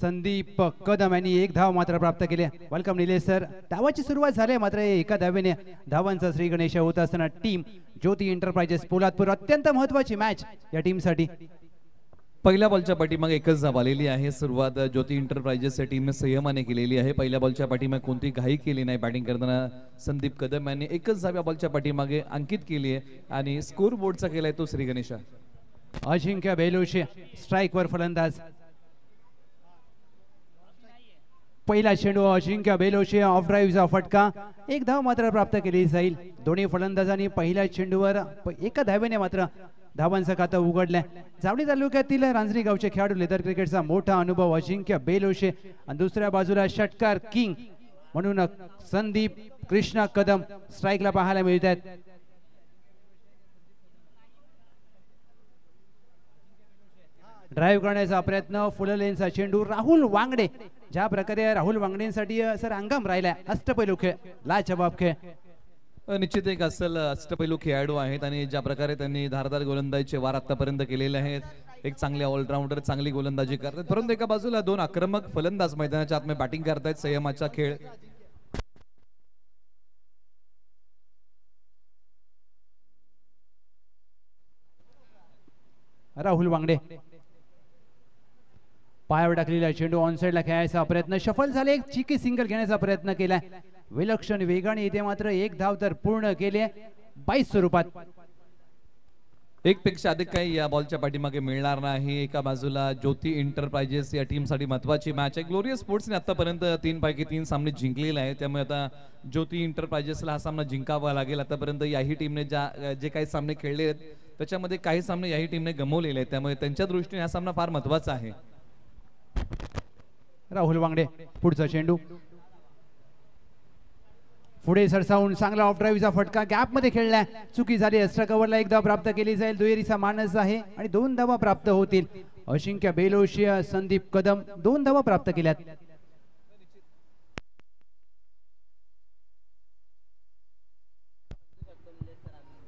संदीप कदम यांनी एक धाव मात्र प्राप्त केली. Welcome Nilesh sir. धावाची सुरुवात झाली मात्र एका धावेने धावांचा श्री गणेश होत असताना टीम ज्योती एंटरप्राइजेस पोलादपूर अत्यंत महत्त्वाची मॅच या टीमसाठी. पहिल्या बॉलच्या पाठीमागे एकच धाव आलेली आहे. सुरुवात ज्योती एंटरप्राइजेसच्या टीमने संयमाने केलेली आहे. पहिल्या बॉलच्या पाठीमागे कोणती घाई केली नाही. बॅटिंग करताना संदीप कदम यांनी एकच धाव या बॉलच्या पाठीमागे अंकित केली आहे आणि स्कोर बोर्डचा केलाय तो श्री गणेश. अजिंक्य बेलोशे स्ट्राईकवर फलंदाज. पहिला चेंडू अजिंक्य बेलोशे ऑफ ड्राईव्हचा फटका. एक धाव मात्र प्राप्त केली जाईल. दोन्ही फलंदाजांनी पहिल्या चेंडूवर एका धावेने मात्र धावांचं खातं उघडलंय. जावळी तालुक्यातील रांजणी गावचे खेळाडू लेदर क्रिकेटचा मोठा अनुभव अजिंक्य बेलोशे आणि दुसऱ्या बाजूला षटकार किंग म्हणून संदीप कृष्णा कदम स्ट्राईकला पाहायला मिळत आहेत. ड्राईव्ह करण्याचा प्रयत्न फुल लेनचा चेंडू राहुल वांगडे. ज्या प्रकारे राहुल वांगडेंसाठी सर अंगाम राहिलाय अष्टपैलू खेळ लाजवाब खेळ. निश्चित एक अष्टपैलू खेळाडू आहेत आणि ज्या प्रकारे त्यांनी धारदार गोलंदाजीचे वार आतापर्यंत केलेले आहेत. एक चांगले ऑलराऊंडर चांगली गोलंदाजी करतात परंतु एका बाजूला दोन आक्रमक फलंदाज मैदानाच्या आतमध्ये बॅटिंग करतायत. संयमाचा खेळ. राहुल वांगडे पायावर टाकलेला चेंडू ऑन साइडला खेळायचा प्रयत्न सफल झाले. एक चिकी सिंगल घेण्याचा प्रयत्न केलाय. विलक्षण वेगाने इथे मात्र एक धाव तर पूर्ण केले 22 स्वरूपात. एक पेक्षा अधिक काही या बॉलच्या पाठीमागे मिळणार नाही. एका बाजूला ज्योती एंटरप्राइजेस या टीमसाठी महत्वाची मॅच आहे. ग्लोरियस स्पोर्ट्सने आतापर्यंत 3 पैकी 3 सामने जिंकलेले आहेत त्यामुळे आता ज्योती एंटरप्राइजेसला हा सामना जिंकावा लागेल. आतापर्यंत याही टीमने जे काही सामने खेळले आहेत त्याच्यामध्ये काही सामने याही टीमने गमावलेले आहेत त्यामुळे त्यांच्या दृष्टीने हा सामना फार महत्वाचा आहे. राहुल वांगडे पुढचा चेंडू पुढे सरसावून चांगला ऑफ ड्राईव्हचा फटका गॅप मध्ये खेळलाय. चुकी झाली. एक्स्ट्रा कव्हरला एक धाव प्राप्त केली जाईल. दुहेरीचा मानस आहे आणि 2 धावा प्राप्त होतील. अजिंक्य बेलोशे संदीप कदम 2 धावा प्राप्त केल्यात.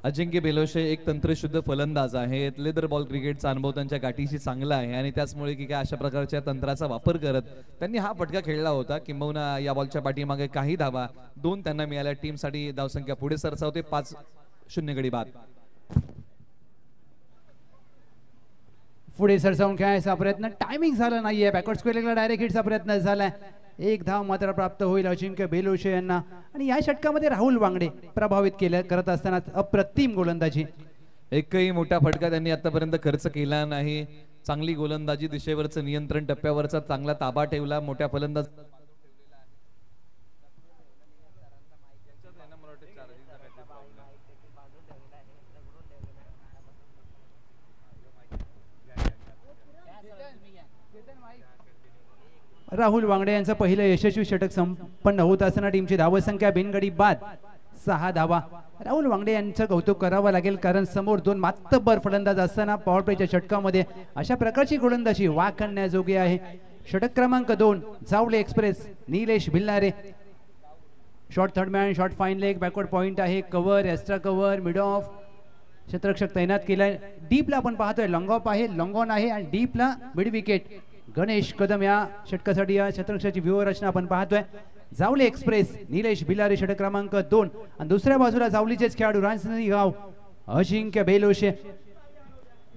अजिंक्य बेलोशे एक तंत्रशुद्ध फलंदाज आहेत. लेदर बॉल क्रिकेटचा अनुभव त्यांच्या गाठीशी चांगला आहे आणि त्याचमुळे की काय अशा प्रकारच्या तंत्राचा वापर करत त्यांनी हा फटका खेळला होता. किंबहुना या बॉलच्या पाठीमागे काही धावा 2 त्यांना मिळाल्या. टीमसाठी धावसंख्या पुढे सरसावते 5-0 गडी बाद. पुढे सरसावून खेळायचा प्रयत्न टायमिंग झाला नाहीये. बॅकवर्ड स्क्वेअरला डायरेक्ट हिटचा प्रयत्न झालाय. एक धाव मात्र प्राप्त होईल अजिंक्य बेलोशे यांना आणि या षटकामध्ये राहुल वांगडे प्रभावित करत असताना अप्रतिम गोलंदाजी. एकही मोठा फटका त्यांनी आतापर्यंत खर्च केला नाही. चांगली गोलंदाजी दिशेवरचं नियंत्रण टप्प्यावरचा चांगला ताबा ठेवला. मोठ्या फलंदाज राहुल वांगडे यांचं पहिलं यशस्वी षटक संपन्न होत असताना टीमची धावसंख्या बिनगडी बाद 6 धावा. राहुल वांगडे यांचं कौतुक करावं लागेल कारण समोर 2 मातब्बर फलंदाज असताना पॉवर प्लेच्या षटकामध्ये अशा प्रकारची गोलंदाजी वाखण्याजोगी आहे. षटक क्रमांक 2 Javale express Nilesh Bhillare. Short third man short fine leg backward point आहे. Cover extra cover mid off क्षेत्ररक्षक तैनात केलाय. डीपला आपण पाहतोय लॉंग ऑफ आहे लॉंग ऑन आहे आणि डीपला मिड विकेट. गणेश कदम या षटकासाठी या क्षेत्ररक्षकाची व्यूहरचना आपण पाहतोय. जावले एक्सप्रेस निलेश भिलारे षटक क्रमांक 2 आणि दुसऱ्या बाजूला जावलीचेच खेळाडू रांजणी गाव अजिंक्य बेलोशे.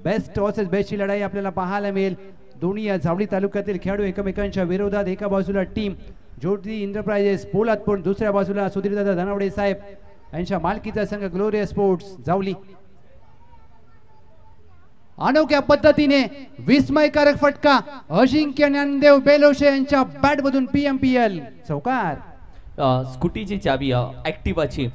बेस्ट वर्सेस बेस्टची लढाई आपल्याला पाहायला मिळेल. दोन्ही या जावली तालुक्यातील खेळाडू एकमेकांच्या विरोधात. एका बाजूला टीम ज्योती एंटरप्राइजेस पोलादपूर दुसऱ्या बाजूला सुधीरदादा धनावडे साहेब यांच्या मालकीचा संघ ग्लोरियस स्पोर्ट्स जावली. अनोख्या पद्धतीने विस्मयकारक फटका अजिंक्य ज्ञानदेव बेलोशे यांच्या बॅट मधून पीएमपीएल चौकार. स्कूटीची चावी ऍक्टिवाची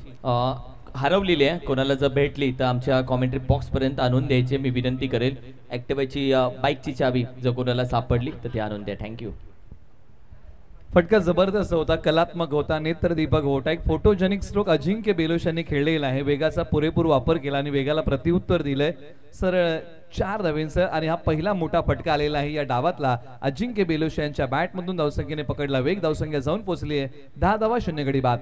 हरवलेली आहे. कोणाला जर भेटली तर आमच्या कॉमेंट्री बॉक्स पर्यंत आणून द्यायचे मी विनंती करेल. ऍक्टिवाची बाईकची चावी जर कोणाला सापडली तर ती आणून द्या. थँक्यू. फटका जबरदस्त होता. कलात्मक होता. नेत्रदीपक होता. एक फोटोजेनिक स्ट्रोक अजिंक्य बेलोशांनी खेळलेला आहे. वेगाचा पुरेपूर वापर केला आणि वेगाला प्रत्युत्तर दिलंय. सरळ 4 धावेंचं आणि हा पहिला मोठा फटका आलेला आहे या डावातला. अजिंक्य बेलोशे यांच्या बॅटमधून धावसंख्येने पकडला वेग. धावसंख्या जाऊन पोहोचली आहे 10 धावा 0 गडी बाद.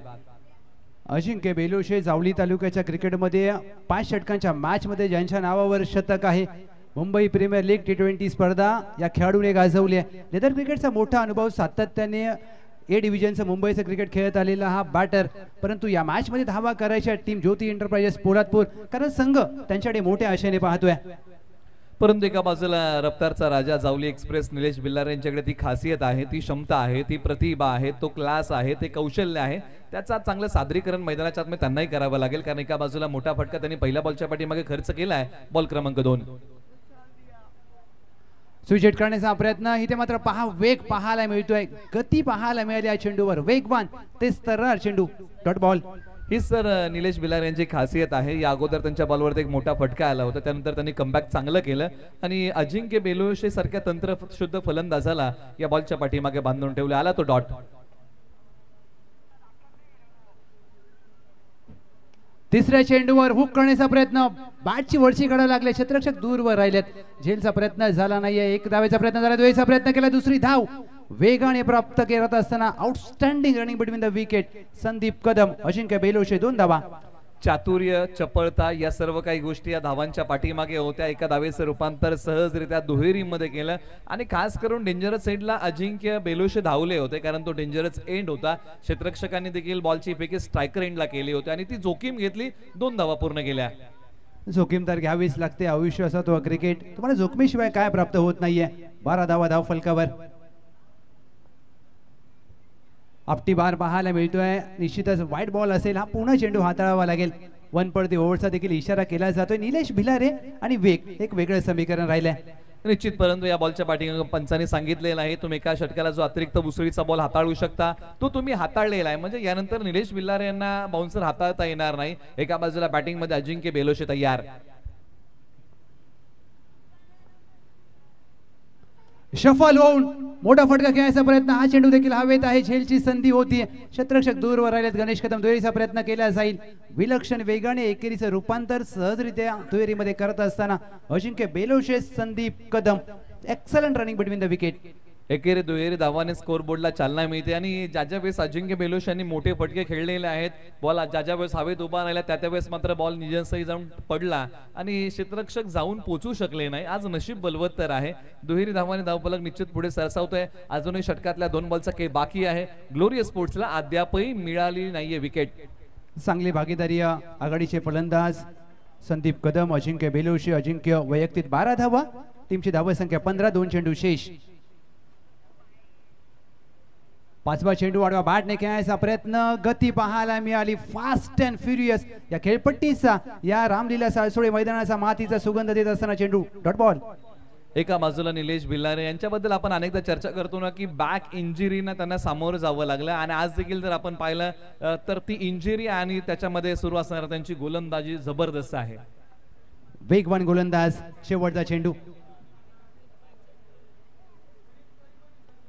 अजिंक्य बेलोशे जावली तालुक्याच्या क्रिकेटमध्ये 5 षटकांच्या मॅच मध्ये ज्यांच्या नावावर शतक आहे मुंबई प्रीमियर लीग T20 स्पर्धा या खेळाडूने गाजवली आहे. लेदर क्रिकेटचा मोठा अनुभव, सातत्याने ए डिव्हिजनचं मुंबईचं क्रिकेट खेळत आलेला हा बॅटर, परंतु या मॅच मध्ये धावा करायच्या टीम ज्योती एंटरप्राइजेस पोलादपूर, कारण संघ त्यांच्याकडे मोठ्या आशेने पाहतोय. परंतु एका बाजूला रफ्तारचा राजा जावली एक्सप्रेस निलेश बिल्लारे यांच्याकडे ती खासियत आहे, ती क्षमता आहे, ती प्रतिभा आहे, तो क्लास आहे, ते कौशल्य आहे. त्याचा चांगलं सादरीकरण मैदानाच्या आतमध्ये त्यांनाही करावं लागेल, कारण एका बाजूला मोठा फटका त्यांनी पहिल्या बॉलच्या पाठीमागे खर्च केलाय. बॉल क्रमांक 2. स्विच करण्याचा प्रयत्न, इथे मात्र पहा वेग पाहायला मिळतोय, गती पाहायला मिळाली या चेंडूवर, वेगवान ते स्तरार चेंडू. Dot ball. ही सर निलेश बिलार यांची खासियत आहे. या अगोदर त्यांच्या बॉलवरती एक मोठा फटका आला होता, त्यानंतर त्यांनी कमबॅक चांगलं केलं आणि अजिंक्य बेलोशे सारख्या तंत्रशुद्ध फलंदाजाला या बॉलच्या पाठीमागे बांधून ठेवले. आला तो डॉट. तिसऱ्या चेंडूवर हुक करण्याचा प्रयत्न, बॅटची वरची काढायला लागले, क्षेत्ररक्षक दूरवर राहिलेत, झेलचा प्रयत्न झाला नाहीये. एक धावेचा प्रयत्न झाला, दुहेरीचा प्रयत्न केला, दुसरी धाव वेगाने प्राप्त करत असताना outstanding running between the wicket. Sandeep Kadam, Ajinkya Beloshe 2 धावा. चातुर्य, चपळता या सर्व काही गोष्टी या धावांच्या पाठीमागे होत्या. एका धावेचं रूपांतर सहजरित्या दुहेरीमध्ये केलं आणि खास करून डेंजरस एंडला अजिंक्य बेलोशे धावले होते, कारण तो डेंजरस एंड होता. क्षेत्ररक्षकांनी देखील बॉलची फेकी स्ट्रायकर एंडला केली होती आणि ती जोखीम घेतली. 2 धावा पूर्ण केल्या. जोखीम तर घ्यावीच लागते, आयुष्य असं तो क्रिकेट, तुम्हाला जोखमीशिवाय काय प्राप्त होत नाहीये. 12 धावा धाव फलकावर. आपटी बार पाहायला मिळतोय, निश्चितच व्हाईट बॉल असेल, हा पूर्ण चेंडू हाताळावा लागेल. 1 पडते ओव्हरचा देखील इशारा केला जातोय. निलेश भिलारे आणि वेग एक वेगळं समीकरण राहिलंय निश्चित. परंतु या बॉलच्या पाठीमागे पंचांनी सांगितलेलं आहे, तुम्ही एका षटकाला जो अतिरिक्त उसळीचा बॉल हाताळू शकता तो तुम्ही हाताळलेला आहे, म्हणजे यानंतर निलेश बिल्लारे यांना बाउन्सर हाताळता येणार नाही. एका बाजूला बॅटिंग मध्ये अजिंक्य बेलोशे तयार. शफल होऊन मोठा फटका खेळण्याचा प्रयत्न, हा चेंडू देखील हवेत आहे, झेलची संधी होती, क्षेत्ररक्षक दूरवर राहिलेत. गणेश कदम, दुहेरीचा प्रयत्न केला जाईल. विलक्षण वेगाने एकेरीचं रूपांतर सहजरित्या दुहेरीमध्ये करत असताना Ajinkya Beloshe, Sandeep Kadam, excellent running between the wicket. एकेरी दुहेरी धावाने स्कोर बोर्डला चालना मिळते आणि ज्या वेळेस अजिंक्य बेलोशे यांनी मोठे फटके खेळलेले आहेत, बॉल ज्या वेळेस हवेत उभा राहिला त्या वेळेस मात्र बॉल निजनसही जाऊन पडला आणि क्षेत्ररक्षक जाऊन पोहोचू शकले नाही. आज नशीब बलवत्तर आहे. दुहेरी धावाने धावफलक निश्चित पुढे सरसावतोय. अजूनही षटकातल्या 2 बॉलचा काही बाकी आहे. ग्लोरियस स्पोर्ट्सला अद्यापही मिळाली नाहीये विकेट. चांगली भागीदारी आघाडीचे फलंदाज संदीप कदम, अजिंक्य बेलोशे. अजिंक्य वैयक्तिक 12 धावा, टीमची धावा संख्या 15, 2 चेंडू शेष. 5वा चेंडू आडवा बॅटने खेळायचा प्रयत्न, गती पाहायला मिळाली, फास्ट अँड फ्युरियस या खेळपट्टीचा, या रामलीला साळसोळे मैदानाचा मातीचा सुगंध देत असताना चेंडू. Dot ball. एका बाजूला निलेश बिल्लारे यांच्याबद्दल आपण अनेकदा चर्चा करतो ना की बॅक इंजुरीना त्यांना सामोरं जावं लागलं आणि आज देखील जर आपण पाहिलं तर ती इंजुरी आणि त्याच्यामध्ये सुरू असणारी त्यांची गोलंदाजी जबरदस्त आहे. वेगवान गोलंदाज. शेवटचा चेंडू,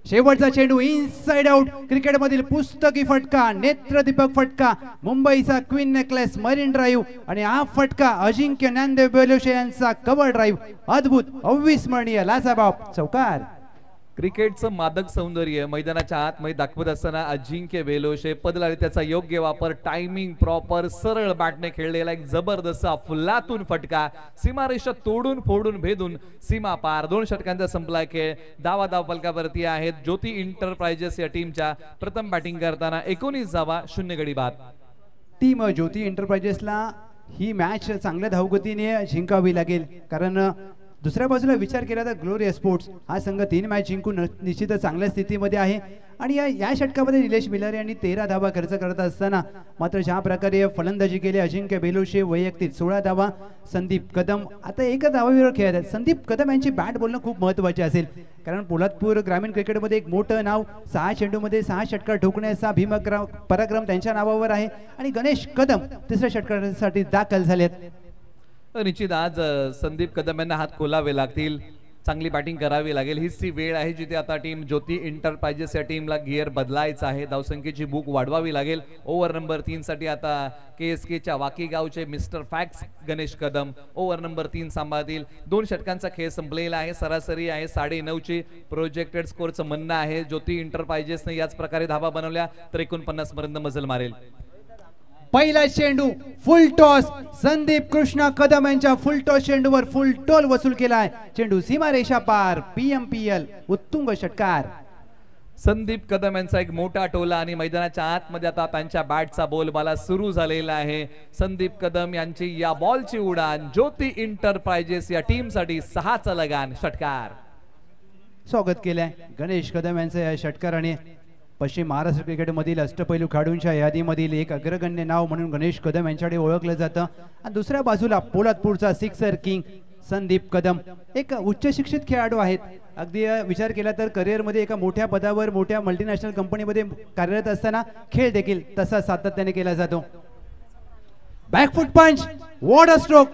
शेवटचा चेंडू इनसाइड आउट. क्रिकेट मधील पुस्तकी फटका, नेत्रदीपक फटका, मुंबईचा क्वीन नेकलेस मरीन ड्राईव्ह आणि हा फटका अजिंक्य ज्ञानदेव बेलोशे यांचा कव्हर ड्राईव्ह. अद्भुत, अविस्मरणीय, लाजवाब चौकार. क्रिकेटचं मादक सौंदर्य मैदानाच्या आतमध्ये दाखवत असताना अजिंक्य बेलोशे पदलाळी त्याचा योग्य वापर, टायमिंग प्रॉपर, सरळ बॅटने खेळलेला एक जबरदस्त फुलातून फटका, सीमारेषा तोडून फोडून भेदून सीमा पार. 2 षटकांचा संपला खेळ. धावा धाव फलकावरती आहेत. ज्योती एंटरप्राइजेस या टीमच्या प्रथम बॅटिंग करताना 19 धावा, 0 गडी बाद. टीम ज्योती एंटरप्राइजेसला ही मॅच चांगल्या धावगतीने जिंकावी लागेल, कारण दुसऱ्या बाजूला विचार केला तर ग्लोरियस स्पोर्ट्स हा संघ 3 मॅच जिंकून निश्चितच चांगल्या स्थितीमध्ये आहे आणि या षटकामध्ये निलेश बिल्लारे यांनी 13 धावा खर्च करत असताना मात्र ज्या प्रकारे फलंदाजी केली अजिंक्य बेलोशे वैयक्तिक 16 धावा, संदीप कदम आता 1 धावावर खेळत आहेत. संदीप कदम यांची बॅट बोलणं खूप महत्त्वाचे असेल, कारण पोलादपूर ग्रामीण क्रिकेटमध्ये एक मोठं नाव, 6 चेंडूमध्ये 6 षटकार ठोकण्याचा पराक्रम त्यांच्या नावावर आहे आणि गणेश कदम तिसऱ्या षटकासाठी दाखल झालेत. निश्चित आज संदीप कदम यांना हात खोलावे लागतील, चांगली बॅटिंग करावी लागेल. हीच ती वेळ आहे जिथे आता टीम ज्योती एंटरप्राइजेस या टीमला गिअर बदलायचा आहे. धावसंख्येची भूक वाढवावी लागेल. ओव्हर नंबर 3 साठी आता KSKच्या वाकी गावचे mister fax Ganesh Kadam over number 3 सांभाळतील. 2 षटकांचा खेळ संपलेला आहे. सरासरी आहे 9.5ची. प्रोजेक्टेड स्कोरचं म्हणणं आहे ज्योती एंटरप्राइजेसने याच प्रकारे धावा बनवल्या तर 49 पर्यंत मजल मारेल. पहिला चेंडू फुल टॉस, संदीप कृष्णा कदम यांच्या फुल टॉस चेंडूवर फुल टोल वसूल केलाय. चेंडू सीमारेषा पार. PMPL उत्तुंग षटकार. संदीप कदम यांचा एक मोठा टोला आणि मैदानाच्या आतमध्ये आता त्यांच्या बॅटचा बोलबाला सुरू झालेला आहे. संदीप कदम यांची या बॉलची उडान ज्योती इंटरप्राइजेस या टीमसाठी 6चा लगान. षटकार. स्वागत केलंय गणेश कदम यांचं या षटकाराने. पश्चिम महाराष्ट्र क्रिकेटमधील अष्टपैलू खेळाडूंच्या यादीमधील एक अग्रगण्य नाव म्हणून गणेश कदम यांच्याकडे ओळखलं जातं. आणि दुसऱ्या बाजूला पोलादपूरचा सिक्सर किंग संदीप कदम एक उच्च शिक्षित खेळाडू आहेत. अगदी विचार केला तर करिअरमध्ये एका मोठ्या पदावर मोठ्या मल्टीनॅशनल कंपनीमध्ये कार्यरत असताना खेळ देखील तसा सातत्याने केला जातो. बॅकफुट पंच, व्हॉट अ स्ट्रोक.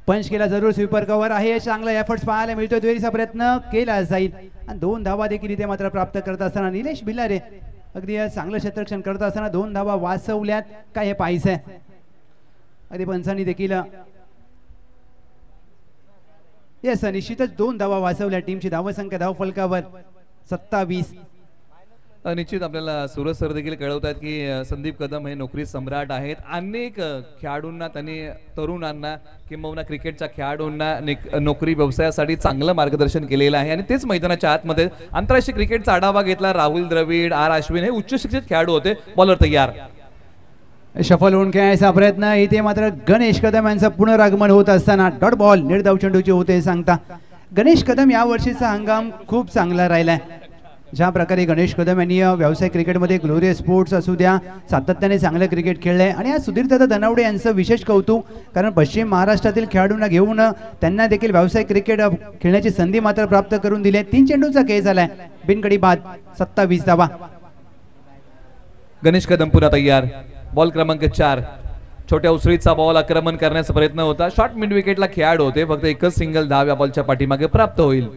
पंच केला जरूर, स्वीपर कव्हर आहे. चांगला एफर्ट्स पाहायला मिळतोय. दुहेरीचा प्रयत्न केला जाईल आणि 2 धावा देखील इथे मात्र प्राप्त करत असताना निलेश बिलारे अगदी चांगलं क्षेत्ररक्षण करत असताना 2 धावा वाचवल्यात. काय हे पाहायचंय. अगदी पंचांनी देखील येस निश्चितच 2 धावा वाचवल्या. टीमची धावसंख्या धावफलकावर 27. निश्चित आपल्याला सूरज सर देखील कळवत आहेत की संदीप कदम हे नोकरी सम्राट आहेत. अनेक खेळाडूंना त्यांनी, तरुणांना किंबहुना क्रिकेटच्या खेळाडूंना नोकरी व्यवसायासाठी चांगलं मार्गदर्शन केलेलं आहे. आणि तेच मैदानाच्या आतमध्ये आंतरराष्ट्रीय क्रिकेटचा आढावा घेतला. राहुल द्रविड, R अश्विन हे उच्च शिक्षित खेळाडू होते. बॉलर तयार. शफल होऊन खेळायचा प्रयत्न. इथे मात्र गणेश कदम यांचं पुनरागमन होत असताना डॉट बॉल निर्धाव चेंडूचे होते सांगता. गणेश कदम या वर्षीचा हंगाम खूप चांगला राहिलाय. ज्या प्रकारे गणेश कदम यांनी व्यावसायिक क्रिकेटमध्ये ग्लोरियस स्पोर्ट्स असू द्या सातत्याने चांगलं क्रिकेट खेळलंय. आणि आज सुधीरदादा धनावडे यांचं विशेष कौतुक, कारण पश्चिम महाराष्ट्रातील खेळाडूंना घेऊन त्यांना देखील व्यावसायिक क्रिकेट खेळण्याची संधी मात्र प्राप्त करून दिली. 3 चेंडूंचा खेळ झालाय. बिनगडी बाद. 27 धावा. गणेश कदम पुन्हा तयार. बॉल क्रमांक 4. छोट्या उसळीचा बॉल आक्रमण करण्याचा प्रयत्न होता. शॉर्ट मिड विकेटला खेळाडू होते. फक्त एकच सिंगल धाव या बॉलच्या पाठीमागे प्राप्त होईल.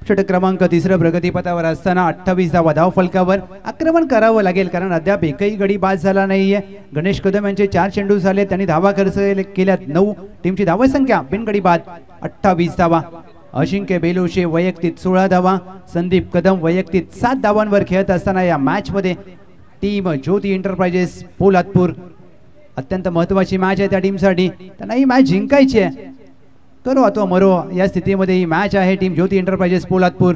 षटक क्रमांक 3 प्रगतीपथावर असताना 28 धावा धावफलकावर. आक्रमण करावं लागेल कारण अद्याप एकही गडी बाद झाला नाहीये. गणेश कदम यांचे 4 चेंडू झाले. त्यांनी धावा खर्च केल्यात 9. टीमची धावसंख्या बिनगडी बाद 28 धावा. अजिंक्य बेलोशे वैयक्तिक 16 धावा. संदीप कदम वैयक्तिक 7 धावांवर खेळत असताना या मॅच मध्ये टीम ज्योती इंटरप्राइजेस पोलादपूर अत्यंत महत्वाची मॅच आहे त्या टीमसाठी. त्यांना ही मॅच जिंकायची आहे. करो अथवा मरो या स्थितीमध्ये ही मॅच आहे. Team Jyoti enterprises Poladpur.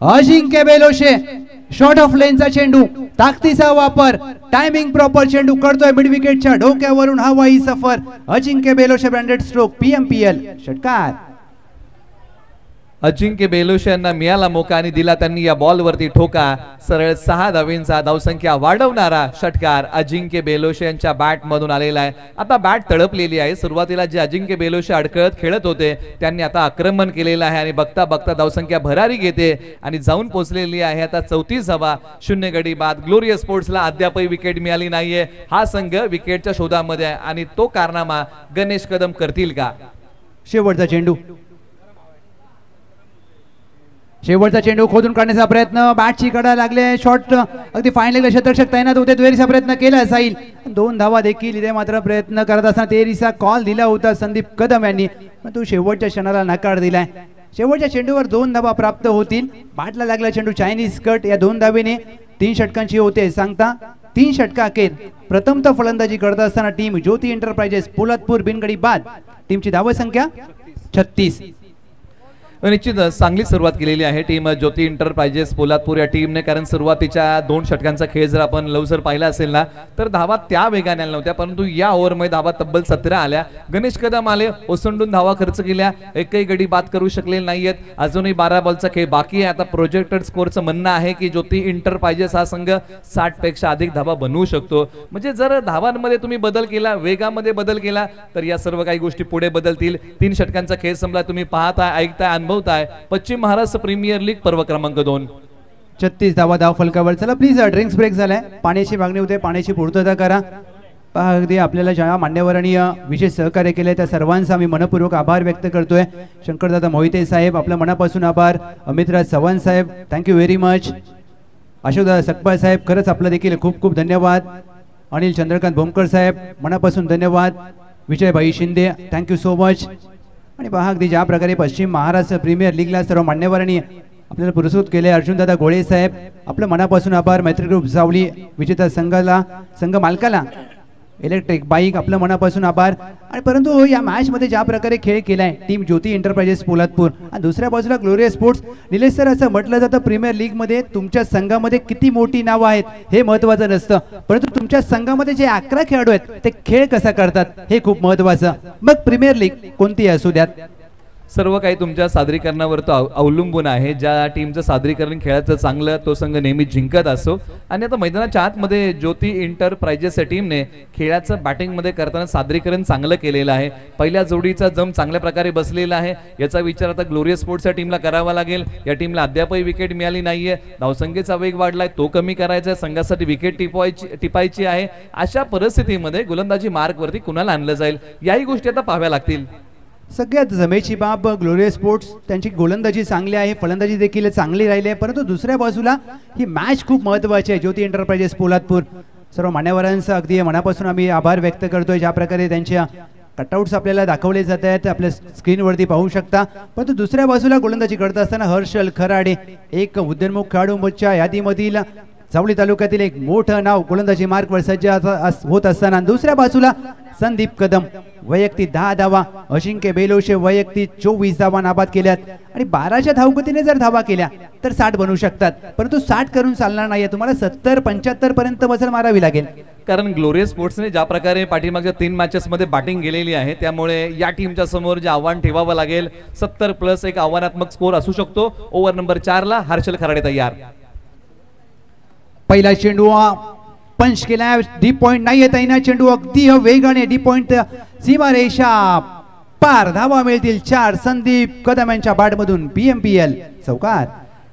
Ajinkya Beloshe short of लेनचा चेंडू, ताकदीचा वापर, टायमिंग प्रॉपर. चेंडू करतोय मिड विकेटच्या डोक्यावरून हवाई सफर. अजिंक्य बेलोशे ब्रँडेड स्ट्रोक. PMPL षटकार. अजिंक्य बेलोशे यांना मिळाला मोका आणि दिला त्यांनी या बॉल वरती ठोका. सरळ 6 धावींचा धावसंख्या वाढवणारा षटकार अजिंक्य बेलोशे यांच्या बॅट मधून आलेला आहे. आता बॅट तडपलेली आहे. सुरुवातीला जे अजिंक्य बेलोशे अडकळत खेळत होते त्यांनी आता आक्रमण केलेलं आहे आणि बघता बघता धावसंख्या भरारी घेते आणि जाऊन पोहोचलेली आहे आता 34 धावा. 0 गडी बाद. ग्लोरियस स्पोर्ट्सला अद्यापही विकेट मिळाली नाहीये. हा संघ विकेटच्या शोधामध्ये आहे आणि तो कारनामा गणेश कदम करतील का. शेवटचा चेंडू. शेवटचा चेंडू खोदून काढण्याचा प्रयत्न. बॅटची कडा लागले. शॉट अगदी फायनल क्षेत्ररक्षक तैनात होते. दुहेरीचा प्रयत्न केला जाईल. 2 धावा देखील इथे मात्र प्रयत्न करत असताना तेरीचा कॉल दिला होता संदीप कदम यांनी, पण तो शेवटच्या क्षणाला नकार दिलाय. शेवटच्या चेंडूवर 2 धावा प्राप्त होतील. बॅटला लागला चेंडू चायनीज कट. या 2 धावेने 3 षटकांची होते सांगता. 3 षटका अखेर प्रथमतः फलंदाजी करत असताना टीम ज्योती एंटरप्राइजेस पोलादपूर बिनगडी बाद. टीमची धावसंख्या 36. निश्चित चांगली सुरुवात केलेली आहे टीम ज्योती इंटरप्राइजेस पोलादपूर या टीमने, कारण सुरुवातीच्या 2 षटकांचा खेळ जर आपण लवकर पाहिला असेल ना तर धावा त्या वेगाने आल्या नव्हत्या, परंतु या ओव्हरमध्ये धावा तब्बल 17 आल्या. गणेश कदम आले, ओसंडून धावा खर्च केल्या, एकही गडी बाद करू शकले नाहीयेत. अजूनही 12 बॉलचा खेळ बाकी आहे. आता प्रोजेक्टेड स्कोरचं म्हणणं आहे की ज्योती इंटरप्राइजेस हा संघ 60 पेक्षा अधिक धावा बनवू शकतो. म्हणजे जर धावांमध्ये तुम्ही बदल केला, वेगामध्ये बदल केला तर या सर्व काही गोष्टी पुढे बदलतील. 3 षटकांचा खेळ संपला. तुम्ही पाहताय, ऐकताय, अनुभवताय पश्चिम महाराष्ट्र प्रीमियर लीग पर्व क्रमांक 2. 36 धावा धाव फलकावर. चला प्लीज ड्रिंक्स ब्रेक झालाय. पाण्याची मागणी होते, पाण्याची पूर्तता करा. अगदी आपल्याला ज्या मान्यवरांनी विशेष सहकार्य केले त्या सर्वांचा मी मनपूर्वक आभार व्यक्त करतोय. शंकरदादा मोहिते साहेब आपल्या मनापासून आभार. अमितराज चव्हाण साहेब थँक्यू व्हेरी मच. अशोकदादा सकपाळ साहेब खरंच आपलं देखील खूप खूप धन्यवाद. अनिल चंद्रकांत भोमकर साहेब मनापासून धन्यवाद. Vijaybhai Shinde thank you you much. आणि पहा अगदी ज्या प्रकारे पश्चिम महाराष्ट्र प्रीमियर लीगला सर्व मान्यवरांनी आपल्याला पुरस्कृत केले अर्जुनदादा गोळे साहेब, आपलं मनापासून आभार. मैत्री ग्रुप जावली विजेता संघ मालकाला इलेक्ट्रिक बाईक आपलं मनापासून आभार. आणि परंतु या मॅच मध्ये ज्या प्रकारे खेळ केलाय टीम ज्योती एंटरप्राइजेस पोलादपूर आणि दुसऱ्या बाजूला ग्लोरियस स्पोर्ट्स, निलेश सर असं म्हटलं जातं प्रीमियर लीग मध्ये तुमच्या संघामध्ये किती मोठी नावं आहेत हे महत्वाचं नसतं, परंतु तुमच्या संघामध्ये जे 11 खेळाडू आहेत ते खेळ कसा करतात हे खूप महत्वाचं. मग प्रीमियर लीग कोणती असू द्यात, सर्व काही तुमच्या सादरीकरणावर तो अवलंबून आहे. ज्या टीमचं सादरीकरण खेळाचं चांगलं तो संघ नेहमी जिंकत असतो. आणि आता मैदानाच्या आतमध्ये ज्योती एंटरप्राइजेस या टीमने खेळाचं बॅटिंगमध्ये करताना सादरीकरण चांगलं केलेलं आहे. पहिल्या जोडीचा जम चांगल्या प्रकारे बसलेला आहे. याचा विचार आता ग्लोरियस स्पोर्ट्सच्या टीमला करावा लागेल. या टीमला अद्यापही विकेट मिळाली नाहीये. धावसंख्येचा वेग वाढलाय, तो कमी करायचा आहे. संघासाठी विकेट टिपायची आहे. अशा परिस्थितीमध्ये गोलंदाजी मार्कवरती कुणाला आणलं जाईल याही गोष्टी आता पाहाव्या लागतील. सगळ्यात जमेची बाब ग्लोरियस स्पोर्ट्स, त्यांची गोलंदाजी चांगली आहे, फलंदाजी देखील चांगली राहिली आहे, परंतु दुसऱ्या बाजूला ही मॅच खूप महत्त्वाची आहे. ज्योती एंटरप्राइजेस पोलादपूर, सर्व मान्यवरांचा अगदी मनापासून आम्ही आभार व्यक्त करतोय. ज्या प्रकारे त्यांच्या कटआउट्स आपल्याला दाखवले जात आहेत आपल्या स्क्रीनवरती पाहू शकता. परंतु दुसऱ्या बाजूला गोलंदाजी करत असताना हर्षल खराडे एक उद्योन्मुख खेळाडूंच्या यादीमधील जावली तालुक्यातील एक मोठं नाव गोलंदाजी मार्कवर सज्ज होत असताना दुसऱ्या बाजूला संदीप कदम वैयक्तिक 10 धावा, अजिंक्य बेलोशे वैयक्तिक 24 धावा नाबाद केल्यात. आणि 12च्या धावगतीने जर धावा केल्या तर 60 बनवू शकतात, परंतु 60 करून चालणार नाहीये. तुम्हाला 70-75 पर्यंत मजल मारावी लागेल. कारण ग्लोरियस स्पोर्ट्सने ज्या प्रकारे पाठीमागच्या 3 मॅचेस मध्ये बॅटिंग केलेली आहे त्यामुळे या टीमच्या समोर जे आव्हान ठेवावं लागेल 70+ एक आव्हानात्मक स्कोर असू शकतो. ओव्हर नंबर 4 ला हर्षल खराडे तयार. पहिला चेंडू पंच केला, डीप पॉइंट नाही येत आहे. चेंडू अगदी वेगाने डीप पॉइंट सीमारेषा पार, धावा मिळतील 4 संदीप कदम यांच्या बॅट मधून. PMPL चौकार.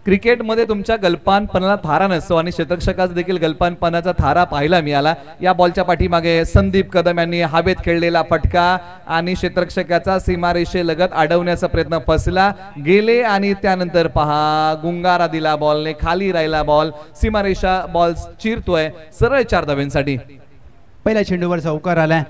क्रिकेटमध्ये तुमच्या गलपानपणाला थारा नसतो आणि शतकषकाचा देखील गलपानपणाचा थारा पाहायला मिळाला. या बॉलच्या पाठीमागे संदीप कदम यांनी हवेत खेळलेला फटका आणि क्षेत्ररक्षकाचा सीमारेषेलगत अडवण्याचा प्रयत्न फसला गेले आणि त्यानंतर पहा गुंगारा दिला बॉलने, खाली राहिला बॉल, सीमारेषा बॉल चिरतोय सरळ 4 धाव्यांसाठी. पहिल्या चेंडूवर चौकार आलाय.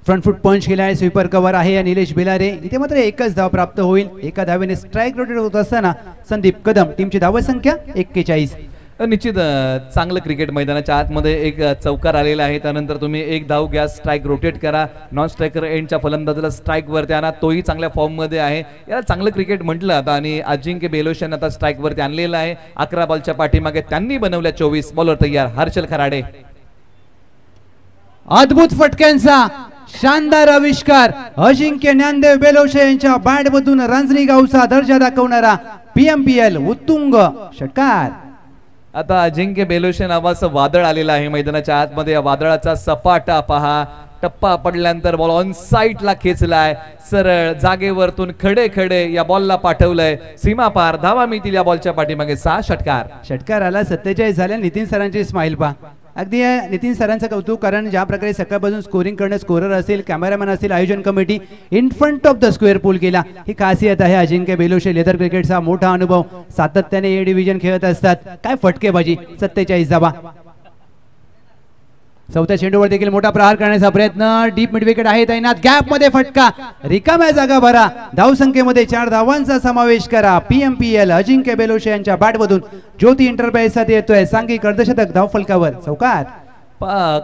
फ्रंट फुट पंच केलाय, स्वीपर कव्हर आहे निलेश बेलारे. इथे मात्र एकच धाव प्राप्त होईल. एका धावेने स्ट्राईक रोटेट होत असताना संदीप कदम टीमची धाव संख्या 41. निश्चित चांगलं क्रिकेट मैदानाच्या आतमध्ये एक चौकार आलेला आहे. त्यानंतर तुम्ही एक धाव घ्या, स्ट्राईक रोटेट करा, नॉन स्ट्रायकर एंडच्या फलंदाजाला स्ट्राईक वरती आणा, तोही चांगल्या फॉर्म मध्ये आहे. याला चांगलं क्रिकेट म्हटलं आता. आणि अजिंक्य बेलोशेन आता स्ट्राईक वरती आणलेला आहे. 11 बॉलच्या पाठीमागे त्यांनी बनवल्या 24. बॉलर तयार हर्षल खराडे. अद्भुत फटक्यांचा शानदार आविष्कार अजिंक्य ज्ञानदेव बेलोशे यांच्या बॅट मधून रणजी गावचा दर्जा दाखवणारा PMPL उत्तुंग षटकार. आता अजिंक्य बेलोशे नावाचं वादळ आलेलं आहे मैदानाच्या आतमध्ये. या वादळाचा सपाटा पहा. टप्पा पडल्यानंतर बॉल ऑन साईडला खेचलाय, सरळ जागेवरतून खडे खडे या बॉलला पाठवलंय सीमा पार. धावा मिळतील या बॉलच्या पाठीमागे 6 षटकार. षटकार आला 47 झाल्या. नितीन सरांची स्माइल पहा. अगदी नितीन सरांचं कौतुक, कारण ज्या प्रकारे सकाळपासून स्कोरिंग करणं, स्कोरर असेल, कॅमेरामॅन असेल, आयोजन committee in front of the square pull केला, ही खासियत आहे अजिंक्य बेलोशे. लेदर क्रिकेटचा मोठा अनुभव, सातत्याने ए डिव्हिजन खेळत असतात. काय फटकेबाजी. 47 धावा. चौथ्या चेंडूवर देखील मोठा प्रहार करण्याचा प्रयत्न. डीप मिड विकेट आहे तैनात. गॅप मध्ये फटका, रिकाम्या जागा भरा. धावसंख्येमध्ये 4 धावांचा समावेश करा. PMPL अजिंक्य बेलोशे यांच्या बॅट मधून ज्योती एंटरप्राइज साठी येतोय सांघिक अर्धशतक. धावफलकावर चौकार.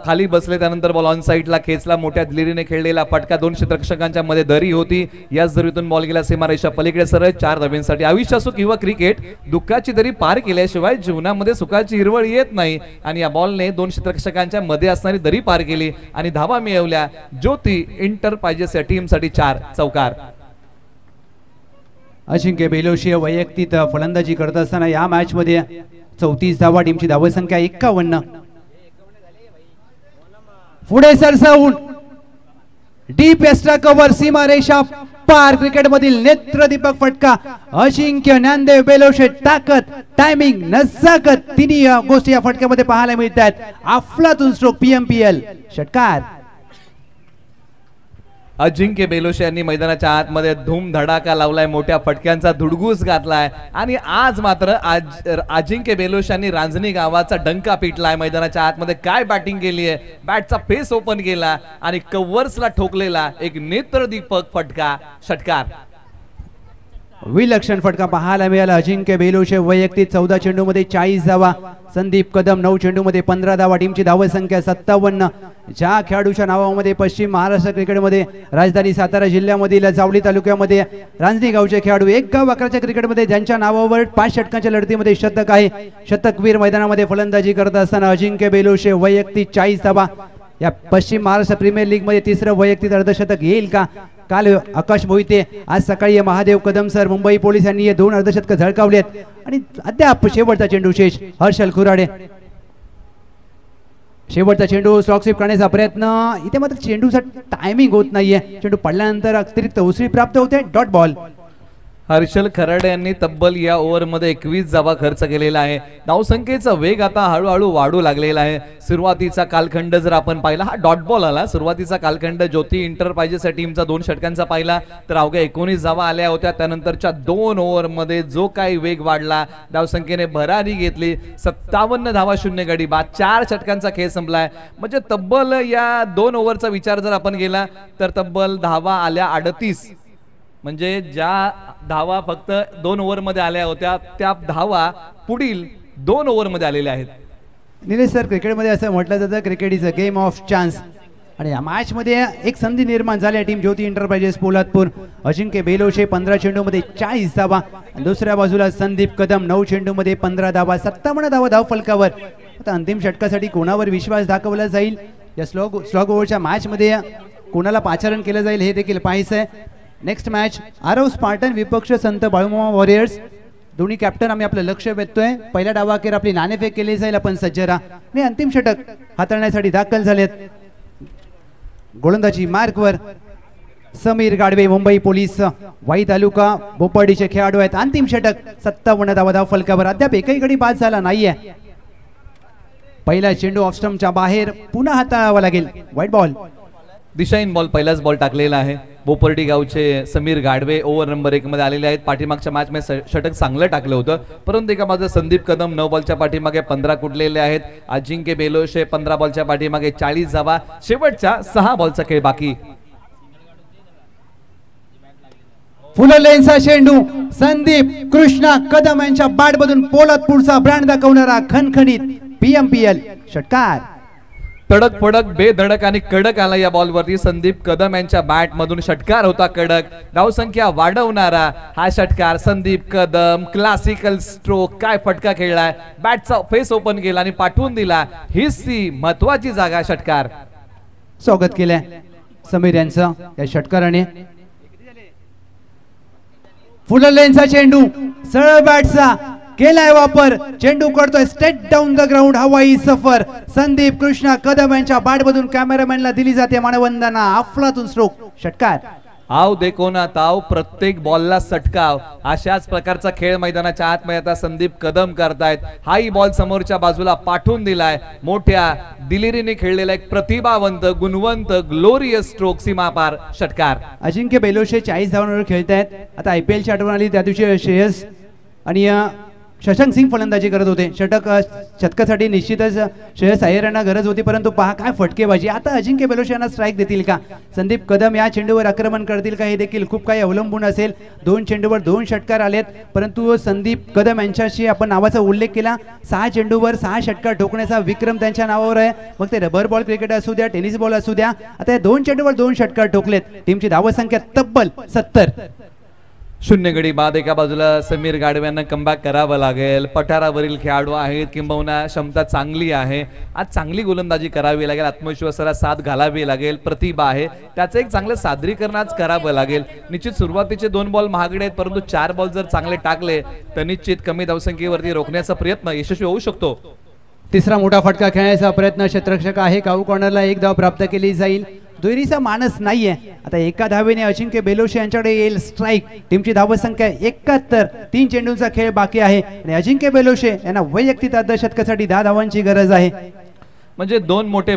खाली बसले त्यानंतर बॉल ऑन साईडला खेचला, मोठ्या दिलेरीने खेळलेला फटका. 2 क्षेत्ररक्षकांच्या मध्ये दरी होती. याच दरीतून बॉल गेला सीमारेषा पलीकडे सरळ 4 धाव्यांसाठी. आयुष्य असो किंवा क्रिकेट, दुःखाची दरी पार केल्याशिवाय जीवनामध्ये सुखाची हिरवळ येत नाही. आणि या बॉलने 2 क्षेत्ररक्षकांच्या मध्ये असणारी दरी पार केली आणि धावा मिळवल्या. ज्योती एंटरप्राइजेस या टीम साठी 4 चौकार. अजिंक्य बेलोशे वैयक्तिक फलंदाजी करत असताना या मॅच मध्ये 34 धावा. टीमची धावसंख्या 51. पुढे सरसावून डीप एक्स्ट्रा कव्हर, सीमारेषा पार. क्रिकेट मधील नेत्रदीपक फटका. अजिंक्य ज्ञानदेव बेलोशे ताकद, टायमिंग, नजाकत तिन्ही गोष्टी या फटक्यामध्ये पाहायला मिळतात. अफलातून स्ट्रोक. PMPL षटकार. अजिंक्य बेलोशे यांनी मैदानाच्या आतमध्ये धूम धडाका लावलाय, मोठ्या फटक्यांचा धुडगूस घातलाय आणि आज मात्र अजिंक्य बेलोशे यांनी रांजणी गावाचा डंका पिटलाय. मैदानाच्या आतमध्ये काय बॅटिंग केली आहे, बॅटचा फेस ओपन केला आणि कव्हर्सला ठोकलेला एक नेत्रदीपक फटका, षटकार. विलक्षण फटका पाहायला मिळाला. अजिंक्य बेलोशे वैयक्तिक 14 चेंडूमध्ये 40 धावा, संदीप कदम 9 चेंडूमध्ये 15 धावा. टीमची धाव संख्या 57. ज्या खेळाडूच्या नावामध्ये पश्चिम महाराष्ट्र क्रिकेटमध्ये राजधानी सातारा जिल्ह्यामधील जावली तालुक्यामध्ये रांजणी गावचे खेळाडू, एक गाव अकराच्या क्रिकेटमध्ये ज्यांच्या नावावर 5 षटकांच्या लढतीमध्ये शतक आहे, शतकवीर मैदानामध्ये फलंदाजी करत असताना अजिंक्य बेलोशे वैयक्तिक 40 धावा. या पश्चिम महाराष्ट्र प्रीमियर लीग मध्ये तिसरं वैयक्तिक अर्धशतक येईल का? काल आकाश मोहिते, आज सकाळी महादेव कदम सर, मुंबई पोलीस यांनी हे 2 अर्धशतक झळकावलेत आणि अद्याप शेवटचा चेंडू शेष. हर्षल खुराडे, शेवटचा चेंडू स्लॉग स्वीप करण्याचा प्रयत्न, इथे मात्र चेंडूचा टायमिंग होत नाहीये. चेंडू पडल्यानंतर अतिरिक्त उसळी प्राप्त होते. Dot ball. हर्षल खराडे यांनी तब्बल या ओव्हरमध्ये 21 धावा खर्च केलेला आहे. धावसंख्येचा वेग आता हळूहळू वाढू लागलेला आहे. सुरुवातीचा कालखंड जर आपण पाहिला, हा डॉट बॉल आला. सुरुवातीचा कालखंड ज्योती इंटरप्राइजेस टीमचा 2 षटकांचा पाहिला तर अवघ्या 19 धावा आल्या होत्या. त्यानंतरच्या 2 ओव्हरमध्ये जो काही वेग वाढला, धावसंख्येने भरारी घेतली. 57 धावा, 0 गडी बाद, 4 षटकांचा खेळ संपलाय. म्हणजे तब्बल या 2 ओव्हरचा विचार जर आपण केला तर तब्बल धावा आल्या 38. म्हणजे ज्या धावा फक्त 2 ओव्हरमध्ये आल्या होत्या त्या धावा पुढील 2 ओव्हरमध्ये आलेल्या आहेत. निलेश सर, क्रिकेटमध्ये असं म्हटलं जातं cricket is a game of chance आणि या मॅच मध्ये एक संधी निर्माण झाली आहे टीम ज्योती इंटरप्राइजेस पोलादपूर. अजिंक्य बेलोशे 15 चेंडूमध्ये 40 धावा, दुसऱ्या बाजूला संदीप कदम 9 चेंडूमध्ये 15 धावा, 57 धावा धाव फलकावर. आता अंतिम षटकासाठी कोणावर विश्वास दाखवला जाईल, या स्लॉग ओव्हरच्या मॅच मध्ये कोणाला पाचारण केलं जाईल हे देखील पाहायचं आहे. नेक्स्ट मॅच आरव स्पार्टन विपक्ष संत बाळूमामा वॉरियर्स. दोन्ही कॅप्टन आम्ही आपलं लक्ष वेधतोय. पहिल्या डावाखेर आपली नाणेफेक केली जाईल, आपण सज्ज राहा. आणि अंतिम षटक हाताळण्यासाठी दाखल झालेत. गोलंदाजी मार्कवर समीर गाडवे, मुंबई पोलीस, वाई तालुका बोपर्डीचे खेळाडू आहेत. अंतिम षटक 57 धावा धाव फलकावर. अद्याप एकही गडी बाद झाला नाहीये. पहिला चेंडू ऑफ स्टंपच्या बाहेर पुन्हा हाताळावा लागेल. White ball. दिशाहीन बॉल, पहिलाच बॉल टाकलेला आहे. बोपर्डी गावचे समीर गाडवे ओव्हर नंबर 1 मध्ये आलेले आहेत. पाठीमागच्या मॅच मध्ये षटक चांगलं टाकलं होतं, परंतु एका बाजूला संदीप कदम 9 बॉलच्या पाठीमागे 15 कुठलेले आहेत. अजिंक्य बेलोशे 15 बॉलच्या पाठीमागे 40 धावा. शेवटच्या 6 बॉलचा खेळ बाकी. फुल लेनचा चेंडू संदीप कृष्णा कदम यांच्या बॅट मधून पोलादपूरचा ब्रँड दाखवणारा खणखणीत PMPL षटकार. तडक फडक बेधडक आणि कडक आला या बॉलवरती. संदीप कदम यांच्या बॅट मधून षटकार होता कडक. धावसंख्या वाढवणारा हा षटकार. संदीप कदम क्लासिकल स्ट्रोक, काय फटका खेळलाय, बॅटचा फेस ओपन केला आणि पाठवून दिला. हीच ती महत्वाची जागा. षटकार. स्वागत केलंय समीर यांचं या षटकाराने. फुल लेनचा चेंडू सरळ बॅटचा केलाय वापर. चेंडू करतोय स्ट्रेट डाऊन द ग्राउंड. हवाई सफर. संदीप कृष्णा कदम यांच्या बॅटमधून कॅमेरामॅनला दिली जाते मानवंदना. अफलातून स्ट्रोक. षटकार. आव देखो ना ताव, प्रत्येक बॉलला सटकाव, अशाच प्रकारचा खेळ मैदानाच्या आतमध्ये आता संदीप कदम करतायत. हाही बॉल समोरच्या बाजूला पाठवून दिलाय. मोठ्या दिलेरीने खेळलेला एक प्रतिभावंत, गुणवंत, ग्लोरियस स्ट्रोक, सीमापार. षटकार. अजिंक्य बेलोशे 40 धावांवर खेळतायत. आता IPL ची आठवण आली, त्या दिवशी श्रेयस आणि शशांक सिंग फलंदाजी करत होते. षटकासाठी निश्चितच श्रेयस अय्यर यांना गरज होती, परंतु पहा काय फटकेबाजी. आता अजिंक्य बेलोशे यांना स्ट्राईक देतील का, संदीप कदम या चेंडूवर आक्रमण करतील का, हे देखील खूप काही अवलंबून असेल. 2 चेंडूवर 2 षटकार आलेत, परंतु संदीप कदम यांच्याशी आपण नावाचा उल्लेख केला. 6 चेंडूवर 6 षटकार ठोकण्याचा विक्रम त्यांच्या नावावर आहे. मग ते रबर बॉल क्रिकेट असू द्या, टेनिस बॉल असू द्या. आता 2 चेंडूवर 2 षटकार ठोकलेत. टीमची धावसंख्या तब्बल 70. 0 गडी बाद. एका बाजूला समीर गाडवे यांना कमबॅक करावं लागेल. पठारावरील खेळाडू आहेत, किंबहुना क्षमता चांगली आहे. आज चांगली गोलंदाजी करावी लागेल, आत्मविश्वासाला साथ घालावी लागेल. प्रतिभा आहे, त्याचं एक चांगलं सादरीकरण आज करावं लागेल. निश्चित सुरुवातीचे 2 बॉल महागडे आहेत, परंतु 4 बॉल जर चांगले टाकले तर निश्चित कमी धावसंख्येवरती रोखण्याचा प्रयत्न यशस्वी होऊ शकतो. तिसरा मोठा फटका खेळण्याचा प्रयत्न क्षेत्ररक्षक आहे. काऊ कॉर्नरला 1 धाव प्राप्त केली जाईल. दुहेरीचा मानस नाहीये. आता एका धावेने अजिंक्य बेलोशे यांच्याकडे येईल स्ट्राईक. टीमची धावसंख्या 71. 3 चेंडूंचा खेळ बाकी आहे आणि अजिंक्य बेलोशे यांना वैयक्तिक अर्धशतकासाठी 10 धावांची गरज आहे. म्हणजे दोन मोठे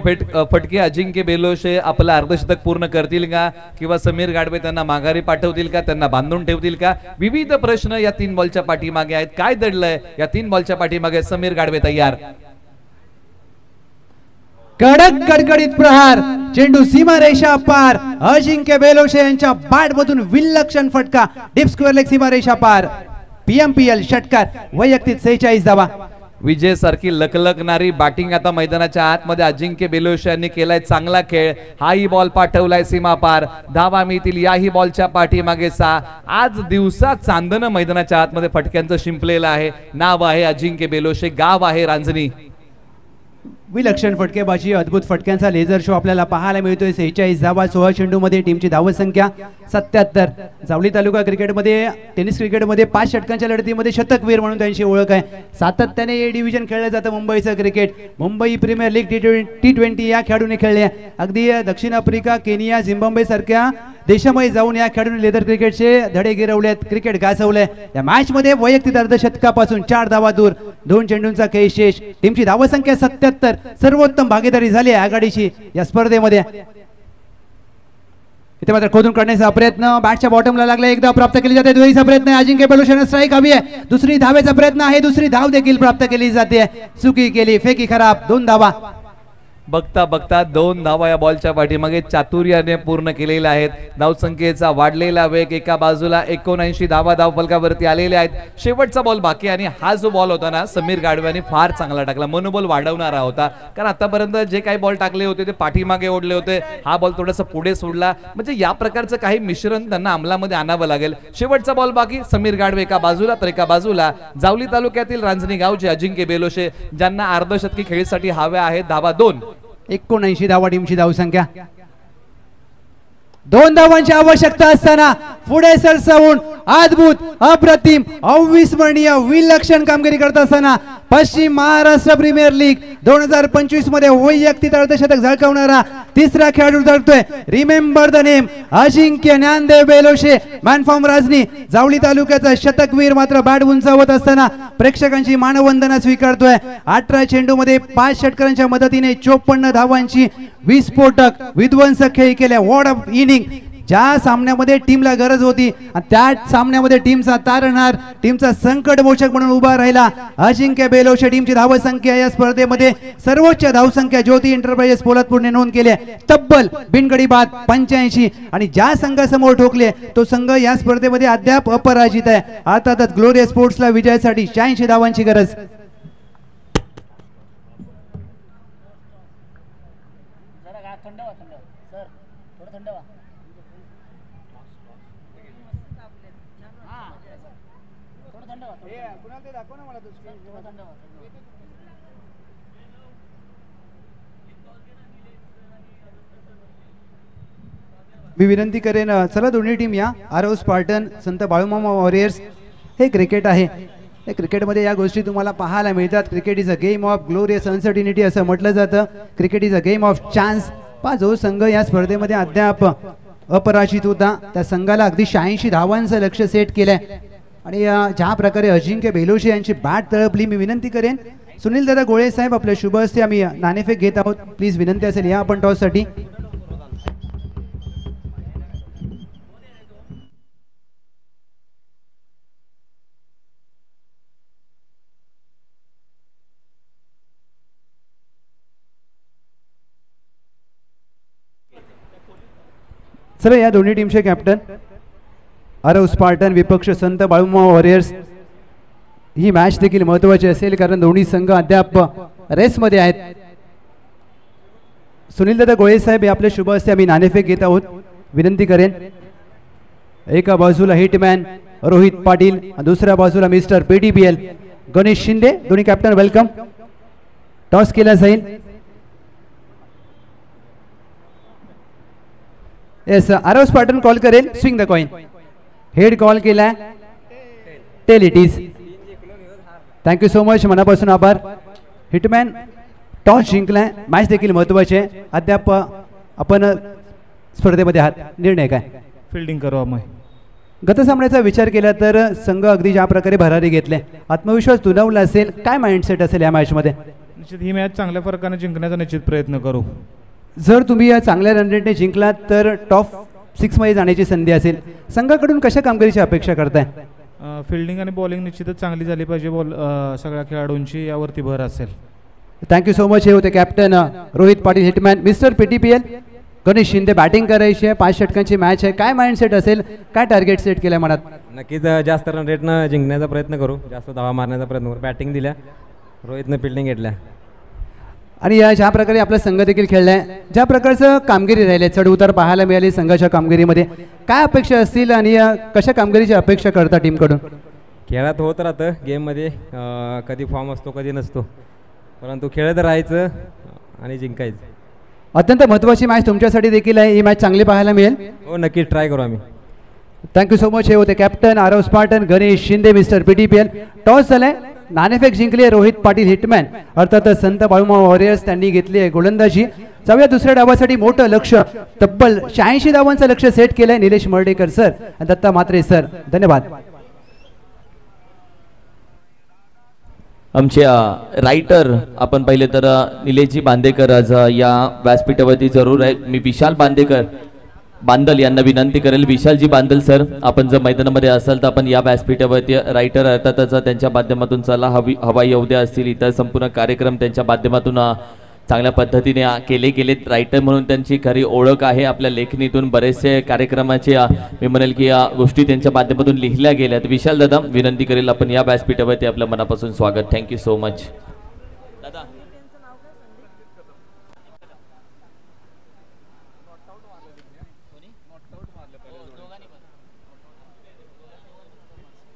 फटके अजिंक्य बेलोशे आपलं अर्धशतक पूर्ण करतील का, किंवा समीर गाडवे त्यांना माघारी पाठवतील का, त्यांना बांधून ठेवतील का? विविध प्रश्न या 3 बॉलच्या पाठीमागे आहेत. काय दडलंय या 3 बॉलच्या पाठीमागे? समीर गाडवे तयार. कडक कडकडीत प्रहार, चेंडू सीमारेषा पार. अजिंक्य बेलोशे यांच्या बॅट मधून विलक्षण फटका, डीप स्क्वेअर लेग सीमारेषा पार. PMPL षटकार, वैयक्तिक 46 धावा. विजय सारखी लकलकणारी बॅटिंग आता मैदानाच्या आतमध्ये अजिंक्य बेलोशे यांनी केलाय. चांगला खेळ. हाही बॉल पाठवलाय सीमा पार. धावा मिळतील याही बॉलच्या पाठीमागे 6. आज दिवसा चांदणं मैदानाच्या आतमध्ये फटक्यांचं शिंपलेलं आहे. नाव आहे अजिंक्य बेलोशे, गाव आहे रांजणी. विलक्षण फटकेबाजी, अद्भुत फटक्यांचा लेझर शो आपल्याला पाहायला मिळतोय. 46 धावा 16 चेंडूमध्ये टीमची धाव संख्या 77. जावली तालुका क्रिकेटमध्ये, टेनिस क्रिकेटमध्ये 5 षटकांच्या लढतीमध्ये शतकवीर म्हणून त्यांची ओळख आहे. सातत्याने ए डिव्हिजन खेळलं जातं मुंबईचं cricket. Mumbai premier league T20 या खेळाडूने खेळले. अगदी दक्षिण आफ्रिका, केनिया, झिम्बाब्वे सारख्या देशामध्ये जाऊन या खेळाडूने लेदर क्रिकेटचे धडे गिरवलेत, क्रिकेट गाजवलंय. या मॅच मध्ये वैयक्तिक अर्धशतकापासून 4 धावा दूर, 2 चेंडूंचा खेळ शेष. टीमची धावसंख्या 77. सर्वोत्तम भागीदारी झाली आहे आघाडीची या स्पर्धेमध्ये. इथे मात्र खोदून काढण्याचा प्रयत्न, बॅटच्या बॉटमला लागला, एकदा प्राप्त केली जाते. दुहेरीचा प्रयत्न, अजिंक्य बेलोशेने स्ट्राईक हवी आहे. दुसरी धावेचा प्रयत्न आहे, दुसरी धाव देखील प्राप्त केली जाते. चुकी केली, फेकी खराब, 2 धावा. बघता बघता 2 धावा या बॉलच्या पाठीमागे चातुर्याने पूर्ण केलेल्या आहेत. धावसंख्येचा वाढलेला वेग एका बाजूला 79 धावा धाव फलकावरती आलेल्या आहेत. शेवटचा बॉल बाकी. आणि हा जो बॉल होता ना, समीर गाडव्याने फार चांगला टाकला, मनोबल वाढवणारा होता. कारण आतापर्यंत जे काही बॉल टाकले होते ते पाठीमागे ओढले होते, हा बॉल थोडासा पुढे सोडला. म्हणजे या प्रकारचं काही मिश्रण त्यांना अंमलामध्ये आणावं लागेल. शेवटचा बॉल बाकी. समीर गाडवे एका बाजूला तर एका बाजूला जावली तालुक्यातील रांजणी गावचे अजिंक्य बेलोशे, ज्यांना अर्धशतकी खेळीसाठी हव्या आहेत धावा 2. 79 धावा टीमची धावसंख्या. 2 धावांची आवश्यकता असताना पुढे सरसावून अद्भुत, अप्रतिम, अविस्मरणीय, विलक्षण कामगिरी करत असताना पश्चिम महाराष्ट्र प्रीमियर लीग 2025 मध्ये वैयक्तिक अर्धशतक झळकावणारा तिसरा खेळाडू ठरतोय. Remember the name, Ajinkya Dnyandev Beloshe, man from Rajni. Jawali तालुक्याचा शतकवीर मात्र बॅट उंचावत असताना प्रेक्षकांची मानवंदना स्वीकारतोय. 18 चेंडूमध्ये 5 षटकारांच्या मदतीने 54 धावांची विस्फोटक विध्वंसक खेळी केल्या. What a inning. ज्या सामन्यामध्ये टीमला गरज होती त्या सामन्यामध्ये टीमचा तारणहार, टीमचा संकट मोचक म्हणून उभा राहिला अजिंक्य बेलोशे. टीमची धावसंख्या या स्पर्धेमध्ये सर्वोच्च धावसंख्या ज्योती एंटरप्राइजेस पोलादपूरने नोंद केली आहे, तब्बल बिनगडी बाद 85. आणि ज्या संघासमोर ठोकले तो संघ या स्पर्धेमध्ये अद्याप अपराजित आहे. अर्थातच ग्लोरियस स्पोर्ट्सला विजयासाठी 86 धावांची गरज. मी विनंती करेन, चला दोन्ही टीम या. आरव स्पार्टन, संत बाळूमामा वॉरियर्स. हे क्रिकेट आहे. या क्रिकेटमध्ये या गोष्टी तुम्हाला पाहायला मिळतात. Cricket is a game of glorious uncertainty असं म्हटलं जातं. Cricket is a game of chance. जो संघ या स्पर्धेमध्ये अद्याप अपराजित होता त्या संघाला अगदी 86 धावांचं लक्ष्य सेट केलंय. आणि ज्या प्रकारे अजिंक्य बेलोशे यांची बॅट तळपली, मी विनंती करेन सुनील दादा गोळे साहेब, आपल्या शुभ हस्ते आम्ही नाणेफेक घेत आहोत. प्लीज विनंती असेल या आपण टॉससाठी. चला या दोन्ही टीमचे कॅप्टन आरव स्पार्टन विपक्ष संत बाळूमामा वॉरियर्स. ही मॅच देखील महत्त्वाची असेल कारण दोन्ही संघ अद्याप रेसमध्ये आहेत. सुनील दादा गोळे साहेब हे आपल्या शुभ हस्ते आम्ही नाणेफेक घेत आहोत. विनंती करेन एका बाजूला हिटमॅन रोहित पाटील, दुसऱ्या बाजूला मिस्टर PTPL गणेश शिंदे. दोन्ही कॅप्टन वेलकम. टॉस केला जाईल. येस, आरव स्पार्टन कॉल करेल. Swing the coin. Head call केलाय. Tail it is. Thank you so, much आभार. Hitman toss जिंकलाय. मॅच देखील महत्वाची आहे. अद्याप आपण स्पर्धेमध्ये आहात. निर्णय काय? फिल्डिंग करू आम्ही. गत सामन्याचा विचार केला तर संघ अगदी ज्या प्रकारे भरारी घेतले, आत्मविश्वास दुणावला असेल, काय माइंडसेट असेल या मॅच मध्ये? निश्चित ही मॅच चांगल्या फरकाने जिंकण्याचा निश्चित प्रयत्न करू. जर तुम्ही या चांगल्या रन रेटने जिंकलात तर टॉप 6 मध्ये जाण्याची संधी असेल. संघाकडून कशा कामगिरीची अपेक्षा करताय? फिल्डिंग आणि बॉलिंग निश्चितच चांगली झाली पाहिजे. सगळ्या खेळाडूंची यावरती भर असेल. Thank you you much. हे होते captain Rohit Patil hitman. Mister PTPL Ganesh Shinde batting करायची आहे. 5 षटकांची मॅच आहे. काय माइंडसेट असेल, काय टार्गेट सेट केलं मनात? नक्कीच जास्त रन रेटनं जिंकण्याचा प्रयत्न करू, जास्त धावा मारण्याचा प्रयत्न करू. बॅटिंग दिल्या, रोहितनं फिल्डिंग घेतल्या. आणि या ज्या प्रकारे आपला संघ देखील खेळलाय, ज्या प्रकारचं कामगिरी राहिले, चढ उतार पाहायला मिळाली संघाच्या कामगिरीमध्ये, काय अपेक्षा असतील आणि कशा कामगिरीची अपेक्षा करता टीमकडून? खेळात होत राहतं गेममध्ये, कधी फॉर्म असतो कधी नसतो, परंतु खेळत राहायचं आणि जिंकायचं. अत्यंत महत्त्वाची मॅच तुमच्यासाठी देखील आहे. ही मॅच चांगली पाहायला मिळेल. हो, नक्की ट्राय करू आम्ही. Thank you you much. हे होते captain Aarav Spartan Ganesh Shinde mister PTPL. Toss झालाय, नाणेफेक जिंकली आहे रोहित पाटील हिटमॅन, अर्थात संत बाळूमामा वॉरियर्स त्यांनी घेतली आहे गोलंदाजी. जाऊया दुसऱ्या डावासाठी. मोठं लक्ष, तब्बल 86 धावांचं लक्ष सेट केलंय निलेश मर्डेकर सर आणि दत्ता म्हात्रे सर. धन्यवाद. आमचे रायटर आपण पाहिले तर निलेशजी बांदेकर आज या व्यासपीठावरती जरूर आहे. मी विशाल बांदल यांना विनंती करेल. विशालजी बांदल सर, आपण जर मैदानामध्ये असाल तर आपण या व्यासपीठावरती रायटर अर्थातच त्यांच्या माध्यमातून चला हवाई उद्या असतील इतर संपूर्ण कार्यक्रम त्यांच्या माध्यमातून चांगल्या पद्धतीने केलेत. रायटर म्हणून त्यांची खरी ओळख आहे. आपल्या लेखणीतून बरेचसे कार्यक्रमाचे मी म्हणेल की या गोष्टी त्यांच्या माध्यमातून लिहिल्या गेल्यात. विशाल दादा, विनंती करेल आपण या व्यासपीठावरती आपलं मनापासून स्वागत. Thank you you much. दादा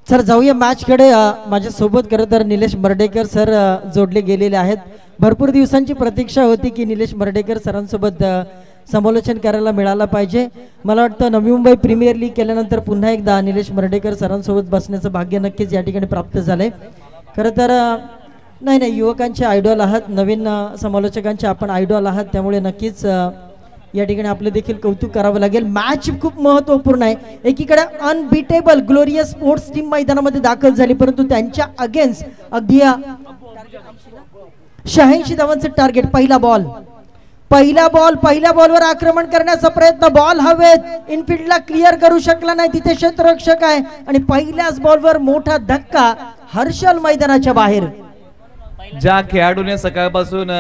सर, जाऊया मॅचकडे. माझ्यासोबत खरं तर निलेश मर्डेकर सर जोडले गेलेले आहेत. भरपूर दिवसांची प्रतीक्षा होती की निलेश मर्डेकर सरांसोबत समालोचन करायला मिळालं पाहिजे. मला वाटतं नवी मुंबई प्रीमियर लीग केल्यानंतर पुन्हा एकदा निलेश मर्डेकर सरांसोबत बसण्याचं भाग्य नक्कीच या ठिकाणी प्राप्त झालंय. खरं तर नाही, युवकांचे आयडॉल आहात, नवीन समालोचकांचे आपण आयडॉल आहात, त्यामुळे नक्कीच या ठिकाणी आपलं देखील कौतुक करावं लागेल. मॅच खूप महत्त्वपूर्ण आहे. एकीकडे अनबिटेबल ग्लोरियस स्पोर्ट्स टीम मैदानामध्ये दाखल झाली, परंतु त्यांच्या अगेन्स्ट अगदी 86 धावांचं टार्गेट. पहिल्या बॉलवर आक्रमण करण्याचा प्रयत्न, बॉल हवेत, इनफिल्डला क्लिअर करू शकला नाही, तिथे क्षेत्ररक्षक आहे आणि पहिल्याच बॉलवर मोठा धक्का. हर्षल मैदानाच्या बाहेर. ज्या खेळाडूने सकाळपासून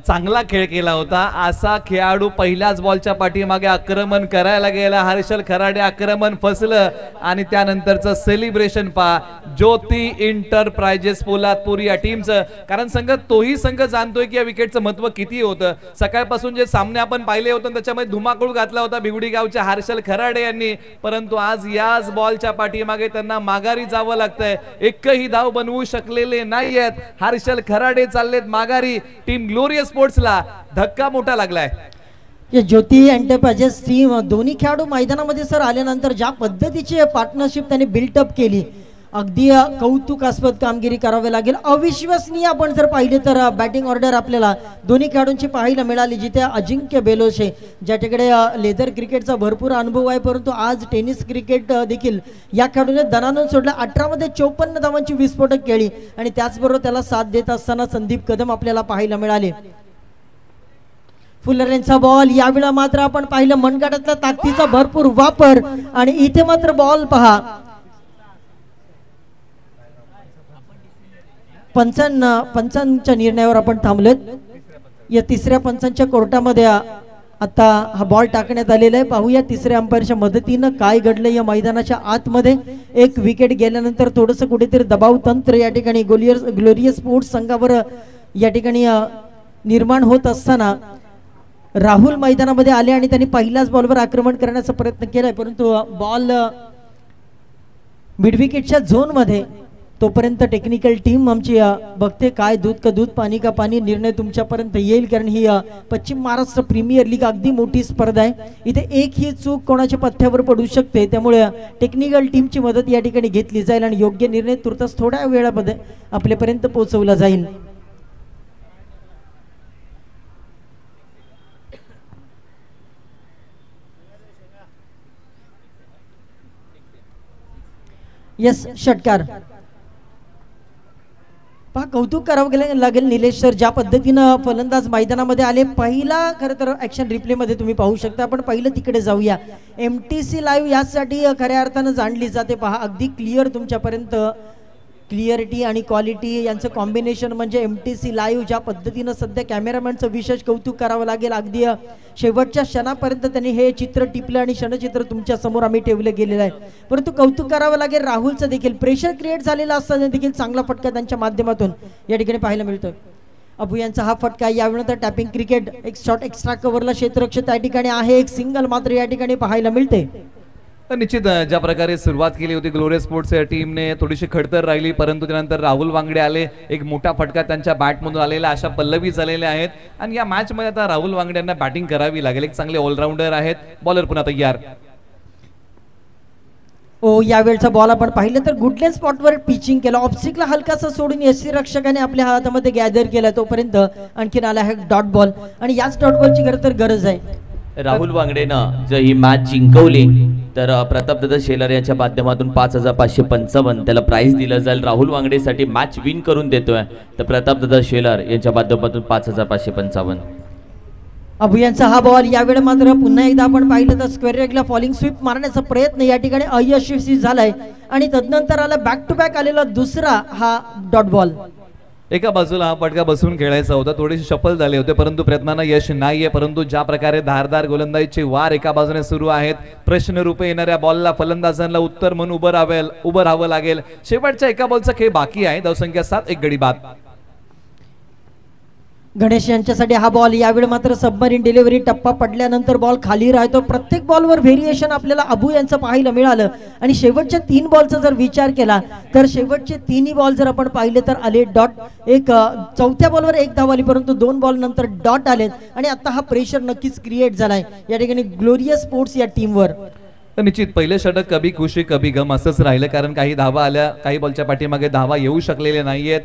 चांगला खेळ केला होता असा खेळाडू पहिल्याच बॉलच्या पाठीमागे आक्रमण करायला गेला. हर्षल खराडे आक्रमण फसलं आणि त्यानंतरचं सेलिब्रेशन पहा ज्योती इंटरप्राइजेस पोलादपूर या टीमचं. कारण तोही संघ जाणतोय की या विकेटचं महत्व किती होतं. सकाळपासून जे सामने आपण पाहिले होते त्याच्यामध्ये धुमाकूळ घातला होता भिवडी गावच्या हर्षल खराडे यांनी, परंतु आज याच बॉलच्या पाठीमागे त्यांना माघारी जावं लागतंय. एकही धाव बनवू शकलेले नाहीयेत. हर्षल खराडे चाललेत माघारी. टीम ग्लोरियस स्पोर्ट्सला धक्का मोठा लागलाय. ज्योती एंटरप्राइजेस टीम दोन्ही खेळाडू मैदानामध्ये सर आल्यानंतर ज्या पद्धतीची पार्टनरशिप त्यांनी बिल्टअप केली, अगदी कौतुकास्पद कामगिरी करावी लागेल. अविश्वसनीय आपण जर पाहिले तर बॅटिंग ऑर्डर आपल्याला दोन्ही खेळाडूंची पाहायला मिळाली, जिथे अजिंक्य बेलोशे ज्याच्याकडे लेदर क्रिकेटचा भरपूर अनुभव आहे, परंतु आज टेनिस क्रिकेट देखील या खेळाडूने दणानून सोडलं. 18 मध्ये 54 धावांची विस्फोटक केली आणि त्याचबरोबर त्याला साथ देत असताना संदीप कदम आपल्याला पाहायला मिळाले. फुलर यांचा बॉल, यावेळेला मात्र आपण पाहिलं मनगटातल्या ताकदीचा भरपूर वापर आणि इथे मात्र बॉल पहा. पंचांच्या निर्णयावर आपण थांबलोत. या तिसऱ्या पंचांच्या कोर्टामध्ये आता हा बॉल टाकण्यात आलेला आहे. पाहूया तिसऱ्या अंपायरच्या मदतीनं काय घडलं या मैदानाच्या आतमध्ये. एक विकेट गेल्यानंतर थोडंसं कुठेतरी दबाव तंत्र या ठिकाणी ग्लोरियस स्पोर्ट्स संघावर या ठिकाणी निर्माण होत असताना राहुल मैदानामध्ये आले आणि त्यांनी पहिल्याच बॉलवर आक्रमण करण्याचा प्रयत्न केलाय, परंतु बॉल मिड विकेटच्या झोन मध्ये. तोपर्यंत टेक्निकल टीम आमची बघते काय दूध का दूध पाणी का पाणी निर्णय तुमच्यापर्यंत येईल, कारण ही पश्चिम महाराष्ट्र प्रीमियर लीग अगदी मोठी स्पर्धा आहे. इथे एक ही चूक कोणाच्या पथ्यावर पडू शकते, त्यामुळे टेक्निकल टीमची मदत या ठिकाणी घेतली जाईल आणि योग्य निर्णय तुर्तास थोड्या वेळामध्ये आपल्यापर्यंत पोहोचवला जाईल. यस षटकार. कौतुक करावं लागेल निलेश सर, ज्या पद्धतीनं फलंदाज मैदानामध्ये आले. पहिला खरं तर ॲक्शन रिप्लेमध्ये तुम्ही पाहू शकता. आपण पहिलं तिकडे जाऊया. MTC लाईव्ह यासाठी खऱ्या अर्थानं जाणली जाते. पहा अगदी क्लिअर तुमच्यापर्यंत क्लिअरिटी आणि क्वालिटी यांचं कॉम्बिनेशन म्हणजे MTC लाईव्ह. ज्या पद्धतीनं सध्या कॅमेरामॅनचं विशेष कौतुक करावं लागेल. अगदी शेवटच्या क्षणापर्यंत त्यांनी हे चित्र टिपलं आणि क्षणचित्र तुमच्या समोर आम्ही ठेवलं गेलेलं आहे. परंतु कौतुक करावं लागेल राहुलचं देखील. प्रेशर क्रिएट झालेला असताना देखील चांगला फटका त्यांच्या माध्यमातून या ठिकाणी पाहायला मिळतोय. अबू यांचा हा फटका. यावेळी तर टॅपिंग क्रिकेट एक शॉट एक्स्ट्रा कव्हरला क्षेत्ररक्षक त्या ठिकाणी आहे. एक सिंगल मात्र या ठिकाणी पाहायला मिळते. निश्चित ज्या प्रकारे सुरुवात केली होती ग्लोरियस स्पोर्ट्स या टीमने थोडीशी खडतर राहिली, परंतु त्यानंतर राहुल वांगडे आले. एक मोठा फटका त्यांच्या बॅटमधून आलेला, अशा पल्लवी झालेल्या आहेत. आणि या मॅच मध्ये आता राहुल वांगडे यांना बॅटिंग करावी लागेल. एक चांगले ऑलराऊंडर आहेत. बॉलर पुन्हा तयार. यावेळचा बॉल आपण पाहिलं तर गुडलँड स्पॉटवर पिचिंग केलं. ऑब्स्टिकला हलकासा सोडून यशी रक्षकाने आपल्या हातामध्ये गॅदर केला. तोपर्यंत आणखीन आला आहे डॉट बॉल आणि याच डॉट बॉलची खरं तर गरज आहे. राहुल वांगडेनं जर ही मॅच जिंकवली तर प्रतापदादा शेलार यांच्या माध्यमातून 5,555 त्याला प्राइज दिलं जाईल. राहुल वांगडेसाठी मॅच विन करून देतोय तर प्रतापदादा शेलार यांच्या माध्यमातून 5,555. अबू यांचा हा बॉल. यावेळी मात्र पुन्हा एकदा आपण पाहिलं तर स्क्वेअर लेगला फॉलिंग स्वीप मारण्याचा प्रयत्न या ठिकाणी अयशस्वी झालाय आणि तदनंतर आला बॅक टू बॅक आलेला दुसरा हा डॉट बॉल. एका बाजूला हा फटका बसून खेळायचा होता, थोडेसे सफल झाले होते परंतु प्रयत्नांना यश नाहीये. परंतु ज्या प्रकारे धारदार गोलंदाजीचे वार एका बाजूने सुरू आहेत, प्रश्न रूपे येणाऱ्या बॉलला फलंदाजांना उत्तर म्हणून उभं राहावं लागेल. शेवटच्या एका बॉलचा खेळ बाकी आहे. धावसंख्या 7, एक गडी बाद. गणेश यांच्यासाठी हा बॉल. यावेळी मात्र सबमरीन डिलिव्हरी टप्पा पडल्यानंतर बॉल खाली राहतो. प्रत्येक बॉलवर व्हेरिएशन आपल्याला अबू यांचं पाहायला मिळालं आणि शेवटच्या 3 बॉलचा जर विचार केला तर शेवटचे 3ही बॉल जर आपण पाहिले तर आले डॉट. एक चौथ्या बॉलवर 1 धाव आली परंतु 2 बॉल नंतर डॉट आलेत आणि आता हा प्रेशर नक्कीच क्रिएट झालाय या ठिकाणी ग्लोरियस स्पोर्ट्स या टीमवर. निश्चित पहिले षटक कभी खुशी कभी गम असंच राहिलं, कारण काही धावा आल्या, काही बॉलच्या पाठीमागे धावा येऊ शकलेल्या नाहीयेत.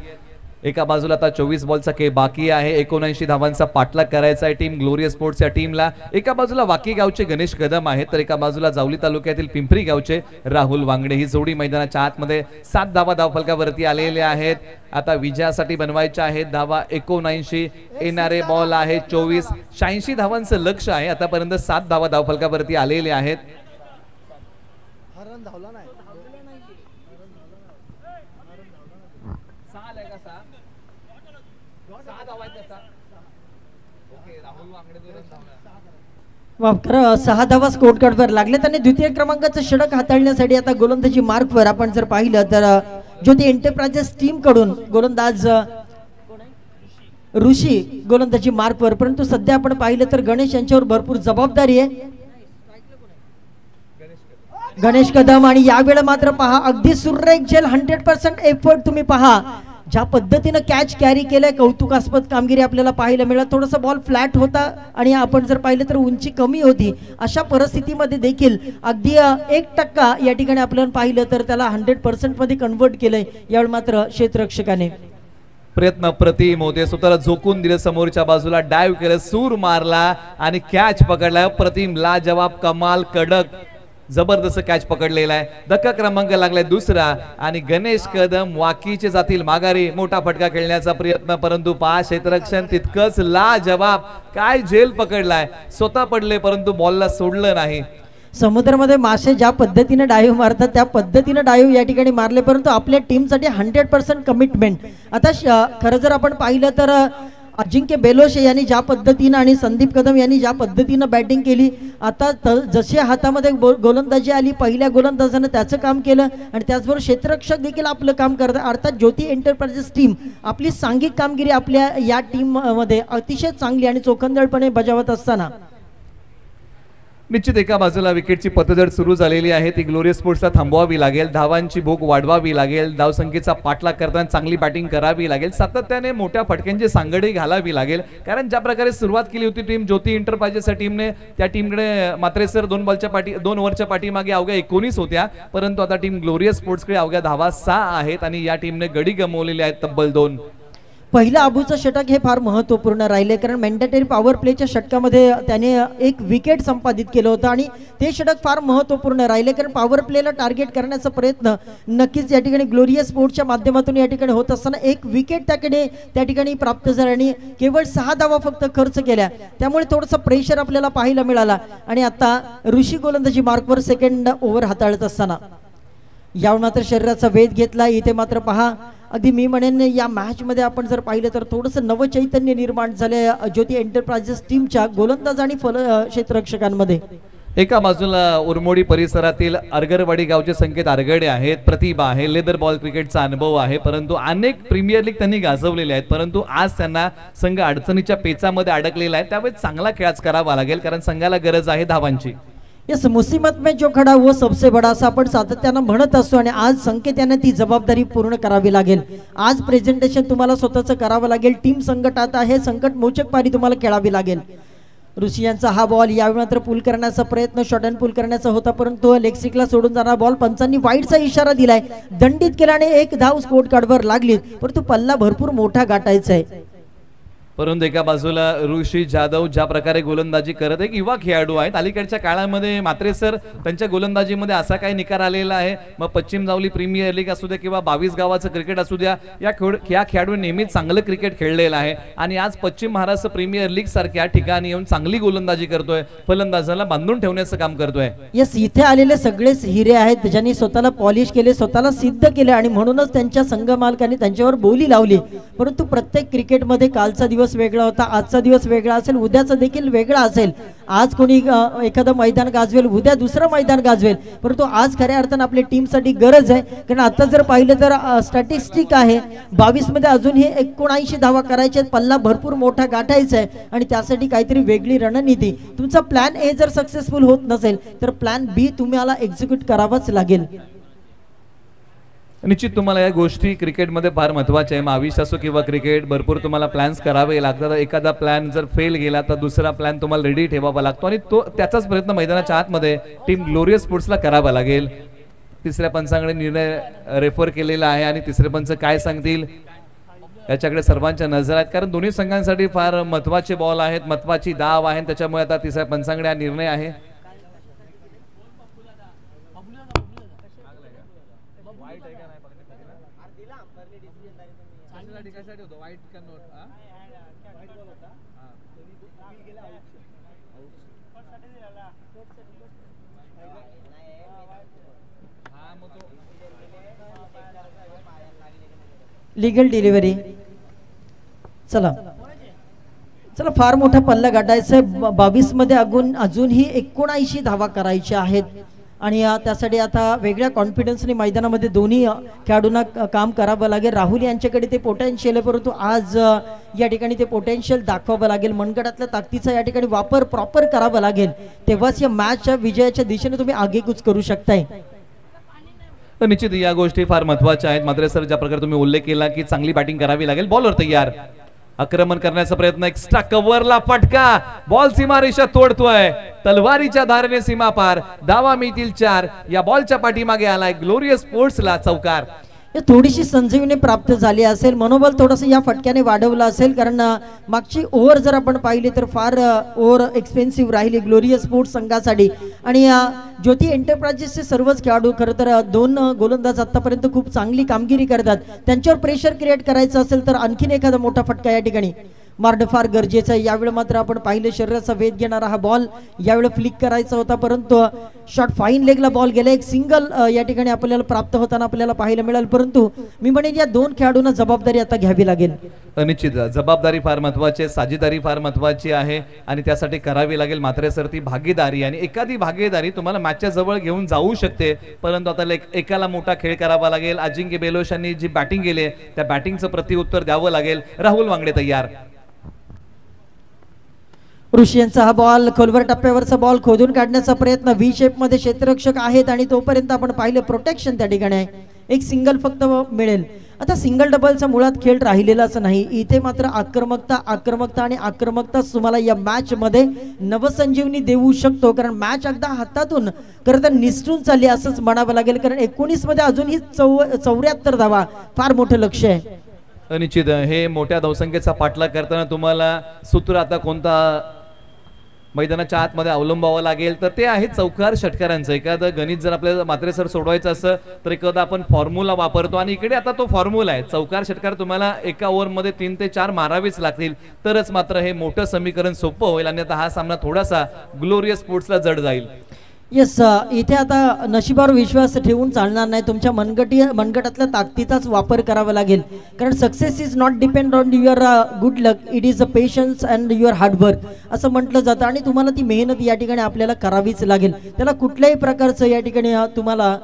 एका बाजूला आता 24 बॉलचा खेळ बाकी आहे. 79 धावांचा पाठलाग करायचा आहे टीम ग्लोरियस स्पोर्ट्स या टीमला. एका बाजूला वाकी गावचे गणेश कदम आहेत तर एका बाजूला जावली तालुक्यातील पिंपरी गावचे राहुल वांगडे. ही जोडी मैदानाच्या आतमध्ये 7 धावा धावफलकावरती आलेल्या आहेत. आता विजयासाठी बनवायच्या आहेत धावा 79. येणारे बॉल आहे 24. 86 धावांचं लक्ष आहे. आतापर्यंत 7 धावा धावफलकावरती आलेले आहेत. खरं 6 धावा स्कोर कार्डवर लागले. त्यांनी द्वितीय क्रमांकाचं षटक हाताळण्यासाठी आता गोलंदाजी मार्कवर आपण जर पाहिलं तर ज्योती एंटरप्राइजेस टीम कडून गोलंदाज ऋषी गोलंदाजी मार्कवर. परंतु सध्या आपण पाहिलं तर गणेश यांच्यावर भरपूर जबाबदारी आहे. गणेश कदम आणि यावेळी मात्र पहा अगदी सुरेख झेल 100% एफर्ट. तुम्ही पहा ज्या पद्धतीनं कॅच कॅरी केलंय, कौतुकास्पद कामगिरी आपल्याला पाहायला मिळाली. थोडासा बॉल फ्लॅट होता आणि आपण जर पाहिलं तर उंची कमी होती. अशा परिस्थितीमध्ये देखील अगदी 1% या ठिकाणी आपल्याला पाहिलं तर त्याला 100% मध्ये कन्वर्ट केलंय यावेळी मात्र क्षेत्ररक्षकाने. प्रयत्न प्रतिम होते, स्वतःला झोकून दिलं, समोरच्या बाजूला डायव्ह केलं, सूर मारला आणि कॅच पकडला. प्रतिम, लाजवाब, कमाल, कडक, जबरदस्त कॅच पकडलेला आहे. धक्का क्रमांक लागलाय दुसरा आणि गणेश कदम वाकीचे जातील माघारी. मोठा फटका खेळण्याचा प्रयत्न परंतु 5 क्षेत्ररक्षण तितकंच लाजवाब. काय झेल पकडलाय, स्वतः पडले परंतु बॉलला सोडलं नाही. समुद्रामध्ये मासे ज्या पद्धतीने डाईव्ह मारतात त्या पद्धतीने डाईव्ह या ठिकाणी मारले परंतु आपल्या टीमसाठी 100% कमिटमेंट. आता खरं जर आपण पाहिलं तर अजिंक्य बेलोशे यांनी ज्या पद्धतीनं आणि संदीप कदम यांनी ज्या पद्धतीनं बॅटिंग केली, आता जसे हातामध्ये गोलंदाजी आली पहिल्या गोलंदाजानं त्याचं काम केलं आणि त्याचबरोबर क्षेत्ररक्षक देखील आपलं काम करतात. अर्थात ज्योती एंटरप्राइजेस टीम आपली सांघिक कामगिरी आपल्या या टीम मध्ये अतिशय चांगली आणि चोखंदळपणे बजावत असताना निश्चित एका बाजूला विकेटची पतझड सुरू झालेली आहे. ती ग्लोरियस स्पोर्ट्सला थांबवावी लागेल, धावांची भूक वाढवावी लागेल, धावसंख्येचा पाठलाग करताना चांगली बॅटिंग करावी लागेल, सातत्याने मोठ्या फटक्यांची सांगडी घालावी लागेल. कारण ज्या प्रकारे सुरुवात केली होती टीम ज्योती एंटरप्राइजेसच्या टीमने, त्या टीमकडे मात्र सर 2 ओव्हरच्या पाठीमागे अवघ्या 19 होत्या, परंतु आता टीम ग्लोरियस स्पोर्ट्सकडे अवघ्या धावा 6 आहेत आणि या टीमने गडी गमावलेले आहेत तब्बल 2. पहिलं अबूचं षटक हे फार महत्त्वपूर्ण राहिले, कारण मॅन्डेटरी पॉवर प्लेच्या षटकामध्ये त्याने एक विकेट संपादित केलं होतं आणि ते षटक फार महत्त्वपूर्ण राहिले, कारण पॉवर प्लेला टार्गेट करण्याचा प्रयत्न नक्कीच या ठिकाणी ग्लोरियस स्पोर्ट्सच्या माध्यमातून या ठिकाणी होत असताना एक विकेट त्या ठिकाणी प्राप्त झाला आणि केवळ 6 धावा फक्त खर्च केल्या, त्यामुळे थोडंसं प्रेशर आपल्याला पाहायला मिळाला. आणि आता ऋषी गोलंदाजी मार्कवर सेकंड ओव्हर हाताळत असताना यावर मात्र शरीराचा वेध घेतला. इथे मात्र पहा, अगदी मी म्हणेन या मॅचमध्ये आपण जर पाहिलं तर थोडंसं नवचैतन्य निर्माण झाले ज्योती एंटरप्राइजेस टीमच्या गोलंदाज आणि क्षेत्ररक्षकांमध्ये. एका बाजूला उरमोडी परिसरातील अरगरवाडी गावचे संकेत आरगडे आहेत, प्रतिभा आहे, लेदर बॉल क्रिकेटचा अनुभव आहे, परंतु अनेक प्रीमियर लीग त्यांनी गाजवलेले आहेत, परंतु आज त्यांना संघ अडचणीच्या पेचामध्ये अडकलेला आहे. त्यावेळेस चांगला खेळच करावा लागेल, कारण संघाला गरज आहे धावांची. यस, मुसीबत में जो खडा वो सबसे बडा असं आपण सातत्यानं म्हणत असतो आणि आज संकेत यांना ती जबाबदारी पूर्ण करावी लागेल. आज प्रेझेंटेशन तुम्हाला स्वतःचं करावं लागेल. टीम संकटात आहे, संकट मोचक पारी तुम्हाला खेळावी लागेल. ऋषी यांचा हा बॉल यावेळी मात्र पुल करण्याचा प्रयत्न शॉर्ट अँड पुल करण्याचा होता, परंतु लेग स्टिकला सोडून जाणार बॉल पंचांनी वाईडचा इशारा दिलाय, दंडित केल्याने एक धाव स्कोर कार्डवर लागली, परंतु पल्ला भरपूर मोठा गाठायचा आहे. परंतु एका बाजूला ऋषी जाधव ज्या प्रकारे गोलंदाजी करत एक युवा खेळाडू आहेत. अलीकडच्या काळामध्ये मात्रे सर त्यांच्या गोलंदाजीमध्ये असा काही निकार आलेला आहे, मग पश्चिम जावली प्रीमियर लीग असू द्या किंवा 22 गावाचं क्रिकेट असू द्या, या खेळाडू नेहमीच चांगलं क्रिकेट खेळलेलं आहे आणि आज पश्चिम महाराष्ट्र प्रीमियर लीग सारख्या ठिकाणी येऊन चांगली गोलंदाजी करतोय, फलंदाजाला बांधून ठेवण्याचं काम करतोय. यस, इथे आलेले सगळेच हिरे आहेत ज्यांनी स्वतःला पॉलिश केले, स्वतःला सिद्ध केले आणि म्हणूनच त्यांच्या संघ मालकांनी त्यांच्यावर बोली लावली. परंतु प्रत्येक क्रिकेटमध्ये कालचा दिवस वेगळा होता, आजचा दिवस वेगळा असेल, उद्याचा देखील वेगळा असेल. आज कोणी एखादं मैदान गाजवेल, उद्या दुसरं मैदान गाजवेल, परंतु आज खऱ्या अर्थानं आपल्या टीमसाठी गरज आहे. कारण आता जर पाहिलं तर स्टॅटिस्टिक आहे 22 मध्ये अजूनही 79 धावा करायच्या, पल्ला भरपूर मोठा गाठायचा आहे आणि त्यासाठी काहीतरी वेगळी रणनीती. तुमचा प्लॅन ए जर सक्सेसफुल होत नसेल तर प्लॅन बी तुम्हाला एक्झिक्यूट करावाच लागेल. निश्चित तुम्हाला या गोष्टी क्रिकेटमध्ये फार महत्त्वाच्या आहे. आयुष्य असो किंवा क्रिकेट, भरपूर तुम्हाला प्लॅन्स करावे लागतात. एखादा प्लॅन जर फेल गेला तर दुसरा प्लॅन तुम्हाला रेडी ठेवावा लागतो आणि त्याचाच प्रयत्न मैदानाच्या आतमध्ये टीम ग्लोरियस स्पोर्ट्सला करावा लागेल. तिसऱ्या पंचांकडे निर्णय रेफर केलेला आहे आणि तिसरे पंच काय सांगतील याच्याकडे सर्वांच्या नजर आहेत, कारण दोन्ही संघांसाठी फार महत्त्वाचे बॉल आहेत, महत्त्वाची धाव आहे, त्याच्यामुळे आता तिसऱ्या पंचांकडे हा निर्णय आहे. Legal delivery. चला चला, फार मोठा पल्ला गाठायचा आहे. 22 मध्ये अजूनही 79 धावा करायच्या आहेत आणि त्यासाठी आता वेगळ्या कॉन्फिडन्सने मैदानामध्ये दोन्ही खेळाडूंना काम करावं लागेल. राहुल यांच्याकडे ते पोटेन्शियल आहे, परंतु आज या ठिकाणी ते पोटेन्शियल दाखवावं लागेल. मनगटातल्या ताकदीचा या ठिकाणी वापर प्रॉपर करावा लागेल, तेव्हाच या मॅचच्या विजयाच्या दिशेने तुम्ही आगेकूच करू शकताय. निश्चित या गोष्टी फार महत्त्वाच्या आहेत. मात्र सर ज्या प्रकारे तुम्ही उल्लेख केला की चांगली बॅटिंग करावी लागेल. बॉलवर तयार, आक्रमण करण्याचा प्रयत्न, एक्स्ट्रा कव्हरला फटका, बॉल सीमारेषा तोडतोय, तलवारीच्या धारेने सीमा पार, धावा मिळतील 4. या बॉलच्या पाठीमागे आलाय ग्लोरियस स्पोर्ट्सला चौकार. थोडीशी संजीवनी प्राप्त झाली असेल, मनोबल थोडंसं या फटक्याने वाढवलं असेल, कारण मागची ओव्हर जर आपण पाहिली तर फार ओव्हर एक्सपेन्सिव्ह राहिली ग्लोरियस स्पोर्ट्स संघासाठी. आणि ज्योती एंटरप्राइजेसचे सर्वच खेळाडू खरं तर 2 गोलंदाज आतापर्यंत खूप चांगली कामगिरी करतात. त्यांच्यावर प्रेशर क्रिएट करायचं असेल तर आणखीन एखादा मोठा फटका या ठिकाणी मारणं फार गरजेचं आहे. यावेळी मात्र आपण पाहिलं शरीराचा वेध घेणारा हा बॉल यावेळी फ्लिक करायचा होता, परंतु शॉर्ट फाईन लेगला बॉल गेला. एक सिंगल या ठिकाणी आपल्याला प्राप्त होताना आपल्याला पाहायला मिळाल, परंतु मी म्हणेन या 2 खेळाडूंना जबाबदारी आता घ्यावी लागेल. निश्चित जबाबदारी फार महत्त्वाची आहे, साझेदारी फार महत्त्वाची आहे आणि त्यासाठी करावी लागेल. मात्र सर ती भागीदारी आणि एखादी भागीदारी तुम्हाला मॅचच्या जवळ घेऊन जाऊ शकते, परंतु आता एकाला मोठा खेळ करावा लागेल. अजिंक्य बेलोश यांनी जी बॅटिंग केली त्या बॅटिंगचं प्रत्युत्तर द्यावं लागेल. राहुल वांगडे तयार. ऋषी यांचा हा बॉल खोलवर टप्प्यावरचा बॉल खोदून काढण्याचा प्रयत्न, व्ही शेप मध्ये क्षेत्ररक्षक आहेत आणि तोपर्यंत आपण पाहिलं प्रोटेक्शन त्या ठिकाणी आहे. एक सिंगल फक्त मिळेल. आता सिंगल डबलचा मुळात खेळ राहिलेलाच नाही. इथे मात्र आक्रमकता आणि आक्रमकताच तुम्हाला या मॅच मध्ये नवसंजीवनी देऊ शकतो, कारण मॅच अगदा हातातून खरं तर निसटून चालली असंच म्हणावं लागेल, कारण 19 मध्ये अजूनही 74 धावा फार मोठं लक्ष आहे. निश्चित हे मोठ्या धावसंख्येचा पाठलाग करताना तुम्हाला सूत्र आता कोणता मैदानाच्या आतमध्ये अवलंबावं लागेल तर ते आहे चौकार षटकारांचं. एखादं गणित जर आपल्याला मात्रे सर सोडवायचं असं तर एखादा आपण फॉर्म्युला वापरतो आणि इकडे आता तो फॉर्म्युला आहे. चौकार षटकार तुम्हाला एका ओव्हरमध्ये 3 ते 4 मारावेच लागतील तरच मात्र हे मोठं समीकरण सोपं होईल आणि आता हा सामना थोडासा ग्लोरियस स्पोर्ट्सला जड जाईल. येस, इथे आता नशिबावर विश्वास ठेवून चालणार नाही. तुमच्या मनगटातल्या ताकदीचाच वापर करावा लागेल. कारण success is not depend on your good luck, it is a patience and your hard work असं म्हटलं जातं. आणि तुम्हाला ती मेहनत या ठिकाणी आपल्याला करावीच लागेल. त्याला कुठल्याही प्रकारचं या ठिकाणी तुम्हाला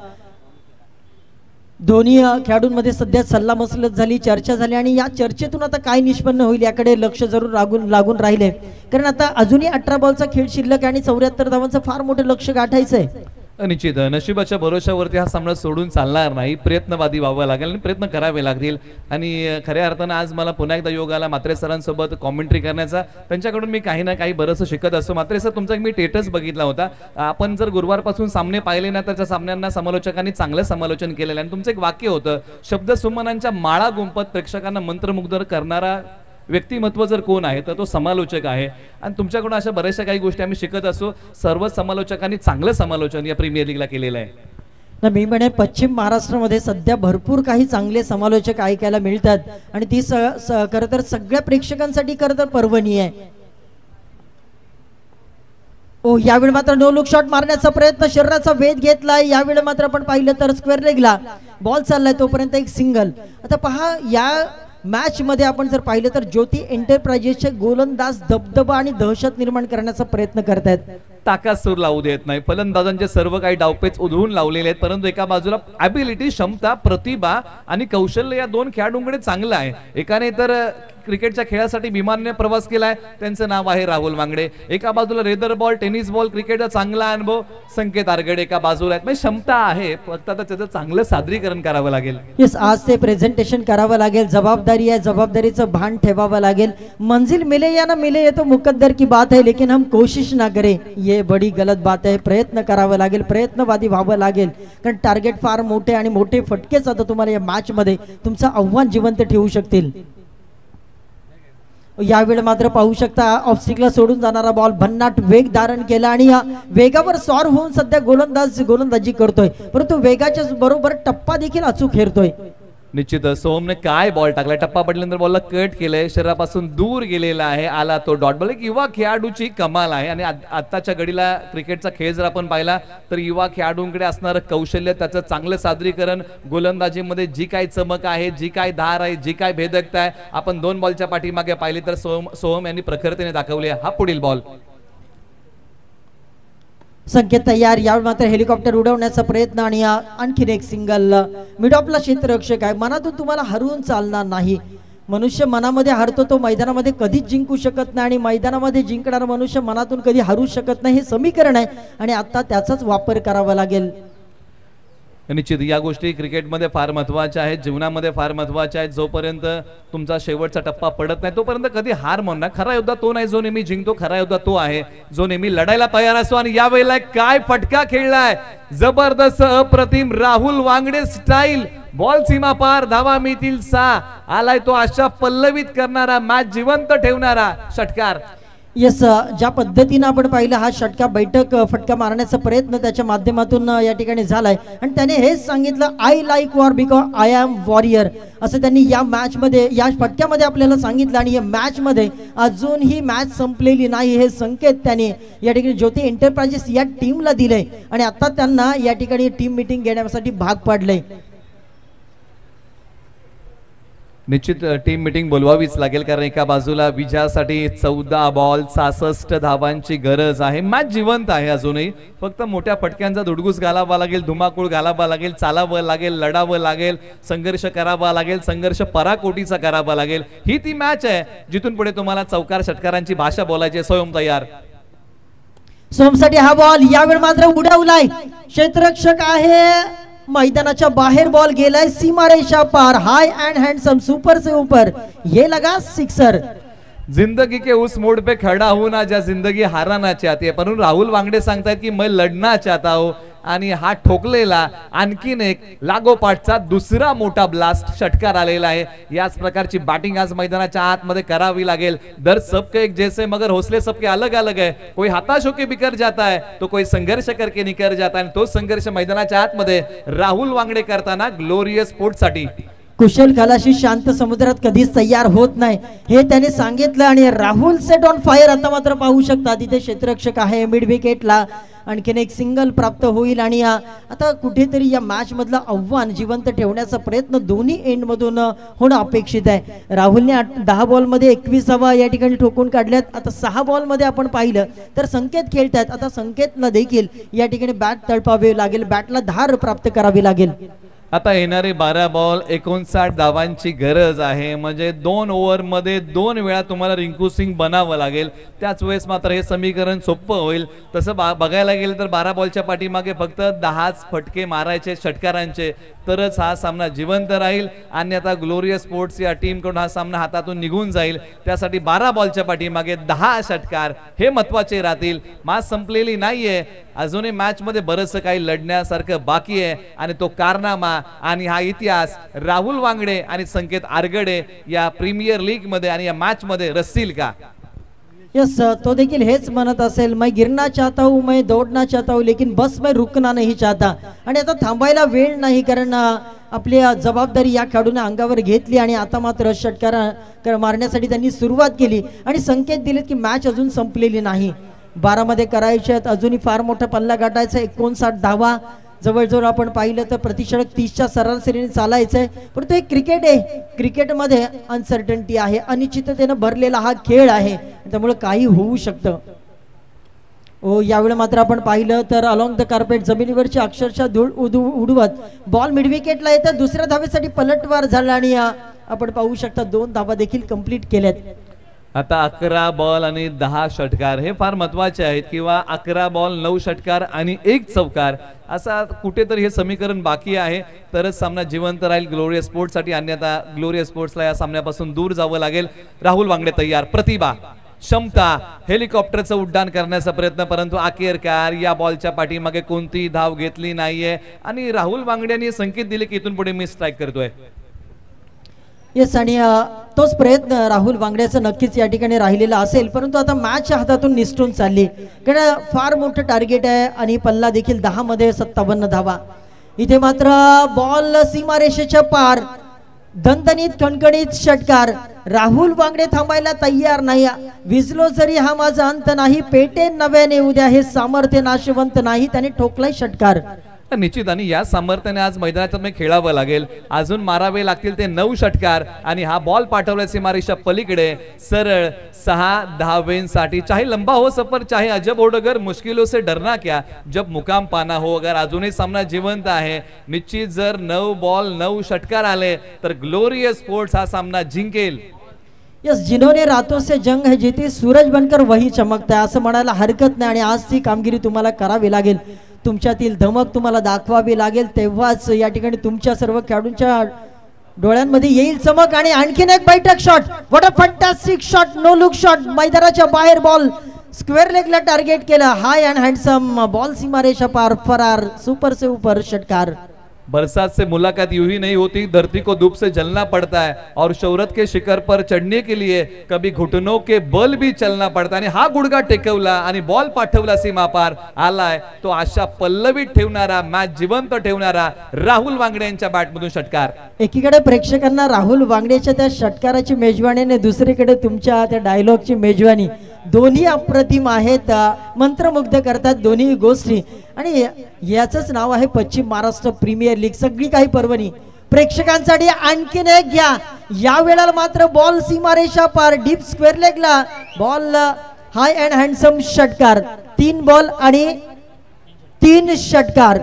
दोन्ही खेळाडूंमध्ये सध्या सल्लामसलत झाली, चर्चा झाली आणि या चर्चेतून आता काय निष्पन्न होईल याकडे लक्ष जरूर लागून राहिले. कारण आता अजूनही 18 बॉलचा खेळ शिल्लक आणि 74 धावांचं फार मोठं लक्ष गाठायचं आहे. निश्चित नशिबाच्या भरोशावरती हा सामना सोडून चालणार नाही. प्रयत्नवादी व्हावं लागेल आणि प्रयत्न करावे लागतील. आणि खऱ्या अर्थानं आज मला पुन्हा एकदा योग आला म्हात्रे सरांसोबत कॉमेंट्री करण्याचा. त्यांच्याकडून मी काही ना काही बरंचसं शिकत असतो. म्हात्रे सर तुमचा मी स्टेटस बघितला होता. आपण जर गुरुवारपासून सामने पाहिले ना तर त्या सामन्यांना समालोचकांनी चांगलं समालोचन केलेलं आणि तुमचं एक वाक्य होतं, शब्द सुमनांच्या माळा गुंफत प्रेक्षकांना मंत्रमुग्ध करणारा व्यक्तिमत्व जर कोण आहे तर तो समालोचक आहे. आणि तुमच्याकडून अशा बऱ्याचशा काही गोष्टी आम्ही शिकत असतो. सर्व समालोचकांनी चांगलं समालोचन या प्रीमियर लीगला केलेलं आहे. मी म्हणे पश्चिम महाराष्ट्रामध्ये सध्या भरपूर काही चांगले समालोचक ऐकायला मिळतात आणि ती खरं तर सगळ्या प्रेक्षकांसाठी खरं तर पर्वणी आहे. ओ यावेळी मात्र नो लुक शॉट मारण्याचा प्रयत्न, शरीराचा वेध घेतलाय. यावेळी मात्र आपण पाहिलं तर स्क्वेअर लेगला बॉल चाललाय तोपर्यंत एक सिंगल. आता पहा या मॅच मध्ये आपण जर पाहिलं तर ज्योती एंटरप्राइजेसचे गोलंदाज दबदबा आणि दहशत निर्माण करण्याचा प्रयत्न करतायत. ताकद सूर लावू देत नाही. फलंदाजांचे सर्व काही डावपेच उधळून लावलेले आहेत. परंतु एका बाजूला ॲबिलिटी, क्षमता, प्रतिभा आणि कौशल्य या दोन खेळाडूंकडे चांगलं आहे. एकाने तर क्रिकेटच्या खेळासाठी विमानाने प्रवास केलाय, त्यांचं नाव आहे राहुल वांगडे. एका बाजूला रेदर बॉल, टेनिस बॉल, क्रिकेटचा चांगला अनुभव संकेत आरगडे एका बाजूला आहेत. म्हणजे क्षमता आहे, फक्त आता त्याचं चांगलं सादरीकरण करावं लागेल. येस, आज ते प्रेझेंटेशन करावं लागेल. जबाबदारी आहे, जबाबदारीचं भान ठेवावं लागेल. मंजिल मिले या ना मिले ये तो मुकद्दर की बात है, लेकिन हम कोशिश ना करें ये बड़ी गलत बात है. प्रयत्न करावं लागेल, प्रयत्नवादी व्हावं लागेल. कारण टार्गेट फार मोठे आणि मोठे फटकेच आता तुम्हाला या मॅच मध्ये तुमचं आव्हान जिवंत ठेवू शकतील. यावेळी मात्र पाहू शकता ऑफस्टिकला सोडून जाणारा बॉल भन्नाट वेग धारण केला आणि या वेगावर स्वार होऊन सध्या गोलंदाजी करतोय, परंतु वेगाच्या बरोबर टप्पा देखील अचूक हेरतोय. निश्चित सोहमने काय बॉल टाकलाय, टप्पा पडल्यानंतर बॉलला कट केलंय, शरीरापासून दूर गेलेला आहे, आला तो डॉट बॉल. एक युवा खेळाडूची कमाल आहे. आणि आताच्या घडीला क्रिकेटचा खेळ जर आपण पाहिला तर युवा खेळाडूंकडे असणारं कौशल्य, त्याचं चांगलं सादरीकरण, गोलंदाजीमध्ये जी काही चमक आहे, जी काही धार आहे, जी काही भेदकता आहे, आपण 2 बॉलच्या पाठीमागे पाहिली तर सोहम यांनी प्रखरतेने दाखवली. हा पुढील बॉल, संकेत तयार. यावेळी मात्र हेलिकॉप्टर उडवण्याचा प्रयत्न आणि आणखीन एक सिंगल. मिड ऑफला क्षेत्ररक्षक आहे. मनातून तुम्हाला हरवून चालणार नाही. मनुष्य मनामध्ये हरतो, तो मैदानामध्ये कधीच जिंकू शकत नाही आणि मैदानामध्ये जिंकणारा मनुष्य मनातून कधी हरू शकत नाही. हे समीकरण आहे आणि आता त्याचाच वापर करावा लागेल. निश्चित या गोष्टी क्रिकेटमध्ये फार महत्त्वाच्या आहेत, जीवनामध्ये फार महत्त्वाच्या आहेत. जोपर्यंत तुमचा शेवटचा टप्पा पडत नाही तोपर्यंत कधी हार मानू नका. खरा योद्धा तो नाही जो नेहमी जिंकतो, खरा योद्धा तो आहे जो नेहमी लढायला तयार असतो. आणि यावेळेला काय फटका खेळलाय, जबरदस्त अप्रतिम राहुल वांगडे स्टाईल. बॉल सीमा पार, धावा मिळतील 6. आलाय तो आशा पल्लवित करणारा, मॅच जिवंत ठेवणारा षटकार. येस, ज्या पद्धतीने आपण पाहिलं हा षटका बैठक फटका मारण्याचा प्रयत्न त्याच्या माध्यमातून या ठिकाणी झालाय आणि त्याने हेच सांगितलं, I like war because I am warrior, असं त्यांनी या मॅच मध्ये, या फटक्यामध्ये आपल्याला सांगितलं. आणि या मॅच मध्ये अजून ही मॅच संपलेली नाही हे संकेत त्याने या ठिकाणी ज्योती एंटरप्राइजेस या टीमला दिले आणि आता त्यांना या ठिकाणी टीम मीटिंग घेण्यासाठी भाग पाडले. निश्चित टीम मीटिंग बोलवावीच लागेल, कारण एका बाजूला विजयासाठी 14 बॉल 66 धावांची गरज आहे. मॅच जिवंत आहे अजूनही, फक्त मोठ्या फटक्यांचा धुडगूस घालावा लागेल, धुमाकूळ घालावा लागेल, चालावं लागेल, लढावं लागेल, संघर्ष करावा लागेल, संघर्ष पराकोटीचा करावा लागेल. ही ती मॅच आहे जिथून पुढे तुम्हाला चौकार षटकारांची भाषा बोलायची. सोहम तयार. सोहमसाठी हा बॉल यावेळी मात्र उडवलाय. क्षेत्ररक्षक आहे, मैदानाच्या बाहेर बॉल गेलाय, सीमारेषा पार, हाय अँड हँडसम, सुपर से ऊपर, ये लगा सिक्सर. जिंदगी के उस मोड़ पे खड़ा हूं ना जहाँ जिंदगी हाराना चाहती है, परंतु राहुल वांगडे सांगतायत की मैं लढना चाहता हूं. आणि हा ठोकलेला आणखीन एक लागोपाठचा दुसरा मोठा ब्लास्ट षटकार आलेला आहे. याच प्रकारची बॅटिंग आज मैदानाच्या आतमध्ये करावी लागेल. दर सबके एक जैसे मगर हौसले सबके अलग अलग है. कोई हताश होके बिखर जाता है तो कोई संघर्ष करके निखर जाता है. तो संघर्ष मैदानाच्या आतमध्ये राहुल वांगडे करताना ग्लोरियस स्पोर्ट्स साठी. कुशल खलाशी शांत समुद्रात कधीच तयार होत नाही हे त्याने सांगितलं. आणि राहुल सेट ऑन फायर. आता मात्र पाहू शकता तिथे क्षेत्ररक्षक आहे. मिड विकेटला आणखीन एक सिंगल प्राप्त होईल. आणि आता कुठेतरी या मॅच मधलं आव्हान जिवंत ठेवण्याचा प्रयत्न दोन्ही एंड मधून होणं अपेक्षित आहे. राहुलने 10 बॉलमध्ये 21 धावा या ठिकाणी ठोकून काढल्यात. आता 6 बॉलमध्ये आपण पाहिलं तर संकेत खेळतात. आता संकेतला देखील या ठिकाणी बॅट तळपावे लागेल. बॅटला धार प्राप्त करावी लागेल. आता येणारे 12 बॉल 59 धावांची गरज आहे. म्हणजे 2 ओव्हर मध्ये 2 वेळा तुम्हाला रिंकू सिंग बनावं लागेल. त्याच वेळेस मात्र हे समीकरण सोपं होईल. तसं बघायला गेलं तर 12 बॉलच्या पाठीमागे फक्त 10च फटके मारायचे षटकारांचे तरच हा सामना जिवंत राहील. आणि आता ग्लोरियस स्पोर्ट्स या टीम कडून हा सामना हातातून निघून जाईल. त्यासाठी 12 बॉलच्या पाठीमागे 10 षटकार हे महत्वाचे राहतील. मॅच संपलेली नाहीये. अजूनही मॅच मध्ये बरंच काही लढण्यासारखं बाकी आहे. आणि तो कारनामा आणि हा इतिहास राहुल वांगडे आणि संकेत आरगडे या प्रीमियर लीग मध्ये आणि या मॅच मध्ये रचतील का? यस, तो देखील हेच म्हणत असेल. मैं गिरना चाहता हूँ, मैं दौड़ना चाहता हूँ, लेकिन बस मैं रुकना नहीं चाहता. आणि आता थांबायला वेळ नाही कारण आपली जबाबदारी या खेळाडूने अंगावर घेतली. आणि आता मात्र षटकार मारण्यासाठी त्यांनी सुरुवात केली आणि संकेत दिलेत की मॅच अजून संपलेली नाही. 12 मध्ये करायचे आहेत. अजूनही फार मोठा पल्ला गाठायचा. 59 धावा जवळजवळ आपण पाहिलं तर प्रतिषटक 30च्या सरासरीने चालायचंय. परंतु हे क्रिकेट आहे. क्रिकेटमध्ये अनसर्टनिटी आहे. अनिश्चिततेने भरलेला हा खेळ आहे. त्यामुळे काही होऊ शकतं. यावेळी मात्र आपण पाहिलं तर अलॉंग द कार्पेट जमिनीवरची अक्षरशः धूळ उडवत बॉल मिड विकेटला येतात. दुसऱ्या धावेसाठी पलटवार झाला आणि आपण पाहू शकता 2 धावा देखील कंप्लीट केल्यात. आता 11 बॉल आणि 10 षटकार हे फार महत्वाचे आहेत. किंवा 11 बॉल 9 षटकार आणि 1 चौकार असा कुठेतरी हे समीकरण बाकी आहे. तरच सामना जिवंत राहील ग्लोरियस स्पोर्ट्स साठी. अन्यथा ग्लोरियस स्पोर्ट्सला या सामन्यापासून दूर जावं लागेल. राहुल वांगडे तयार. प्रतिभा, क्षमता, हेलिकॉप्टरचं उड्डाण करण्याचा प्रयत्न. परंतु अखेरकार या बॉलच्या पाठीमागे कोणतीही धाव घेतली नाहीये. आणि राहुल वांगड्यांनी संकेत दिले की इथून पुढे मी स्ट्राईक करतोय. येस, आणि तोच प्रयत्न राहुल वांगड्याचा नक्कीच या ठिकाणी राहिलेला असेल. परंतु आता मॅच हातातून निसटून चालली कारण फार मोठं टार्गेट आहे. आणि पल्ला देखील 10 मध्ये 57 धावा. इथे मात्र बॉल सीमारेषेच्या पार. दणदणीत कणकणीत षटकार. राहुल वांगडे थांबायला तयार नाही. विजलो जरी हा माझा अंत नाही, पेटे नव्याने उद्या हे सामर्थ्य नाशवंत नाही. त्याने ठोकलाय षटकार. निश्चित. आणि या सामर्थ्याने आज मैदानात खेळावं लागेल. अजून मारावे लागतील ते 9 षटकार. आणि हा बॉल पाठवलाय सीमारेषा पलीकडे सरळ 6 धावेंसाठी. चाहे लंबा हो सफर, चाहे अजब हो डगर, मुश्किलों से डरना क्या जब मुकाम पाना हो. अगर अजूनही सामना जिवंत आहे. निश्चित जर 9 बॉल 9 षटकार आले तर ग्लोरियस स्पोर्ट्स हा सामना जिंकेल. यस, जिन्होंने रातों से जंग है जीती, सूरज बनकर वही चमकता है असं म्हणायला हरकत नाही. आणि आज ती कामगिरी तुम्हाला करावी लागेल. तुमच्यातील धमक तुम्हाला दाखवावी लागेल. तेव्हाच या ठिकाणी तुमच्या सर्व खेळाडूंच्या डोळ्यांमध्ये येईल चमक. आणि आणखीन एक बैठक shot. What a fantastic shot. No look shot. मैदानाच्या बाहेर बॉल स्क्वेअर लेगला टार्गेट केला. हाय अँड हँडसम बॉल सीमारेषा पार फरार. सुपर से ऊपर षटकार. बरसात से मुलाकात यूं ही नहीं होती, धरती को धूप से जलना पड़ता है और शौहरत के शिखर पर चढ़ने के लिए कभी घुटनों के बल भी चलना पड़ता है. आणि हा गुडगा टेकवला आणि बॉल पाठवला सीमा पार. आलाय तो आशा पल्लवीत ठेवणारा, मॅच जिवंत ठेवणारा राहुल वांगडे यांच्या बॅटमधून षटकार. एकीकडे प्रेक्षकांना राहुल वांगडेच्या त्या षटकाराची मेजवानी आणि दुसरीकडे तुमच्या त्या डायलॉगची मेजवानी. दोन्ही अप्रतिम आहेत. मंत्रमुग्ध करतात दोन्ही गोष्टी. आणि याचंच नाव आहे पश्चिम महाराष्ट्र प्रीमियर लीग. सगळी काही पर्वणी प्रेक्षकांसाठी आणखीन एक घ्या. या वेळेला मात्र बॉल सीमारेषा पार. डीप स्क्वेअर लेगला बॉल. हाय अँड हँडसम षटकार. 3 बॉल आणि 3 षटकार.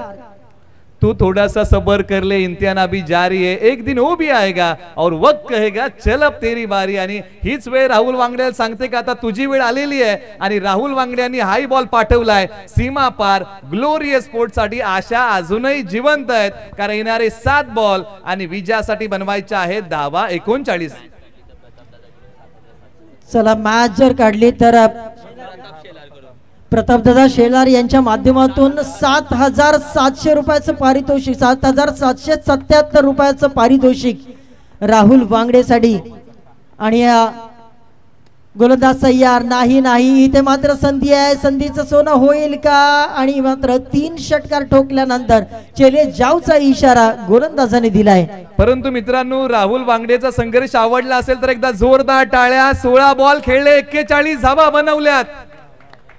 तू थोड़ा सा सबर कर ले, इम्तिहान अभी जारी है, एक दिन वो भी आएगा और वक्त कहेगा चल अब तेरी बारी. आणि हीच वेळ राहुल वांगड्याला सांगते का आता तुझी वेळ आलेली आहे. आणि राहुल वांगड्यांनी हाई बॉल पाठवलाय सीमा पार. ग्लोरियस स्पोर्ट्स साठी आशा अजूनही जिवंत आहेत कारण येणारे 7 बॉल आणि विजयासाठी बनवायच्या आहेत धावा 39. चला मॅच जर काढली तर प्रतापदादा शेलार यांच्या माध्यमातून 7,700 रुपयाचं पारितोषिक, 7,777 रुपयाचं पारितोषिक राहुल वांगडेसाठी. आणि गोलंदाज तयार नाही, इथे मात्र संधी आहे, संधीचं सोनं होईल का? आणि मात्र 3 षटकार ठोकल्यानंतर चले जाऊचा इशारा गोलंदाजाने दिलाय. परंतु मित्रांनो, राहुल वांगडेचा संघर्ष आवडला असेल तर एकदा जोरदार टाळ्या. 16 बॉल खेळले, 41 धावा बनवल्यात.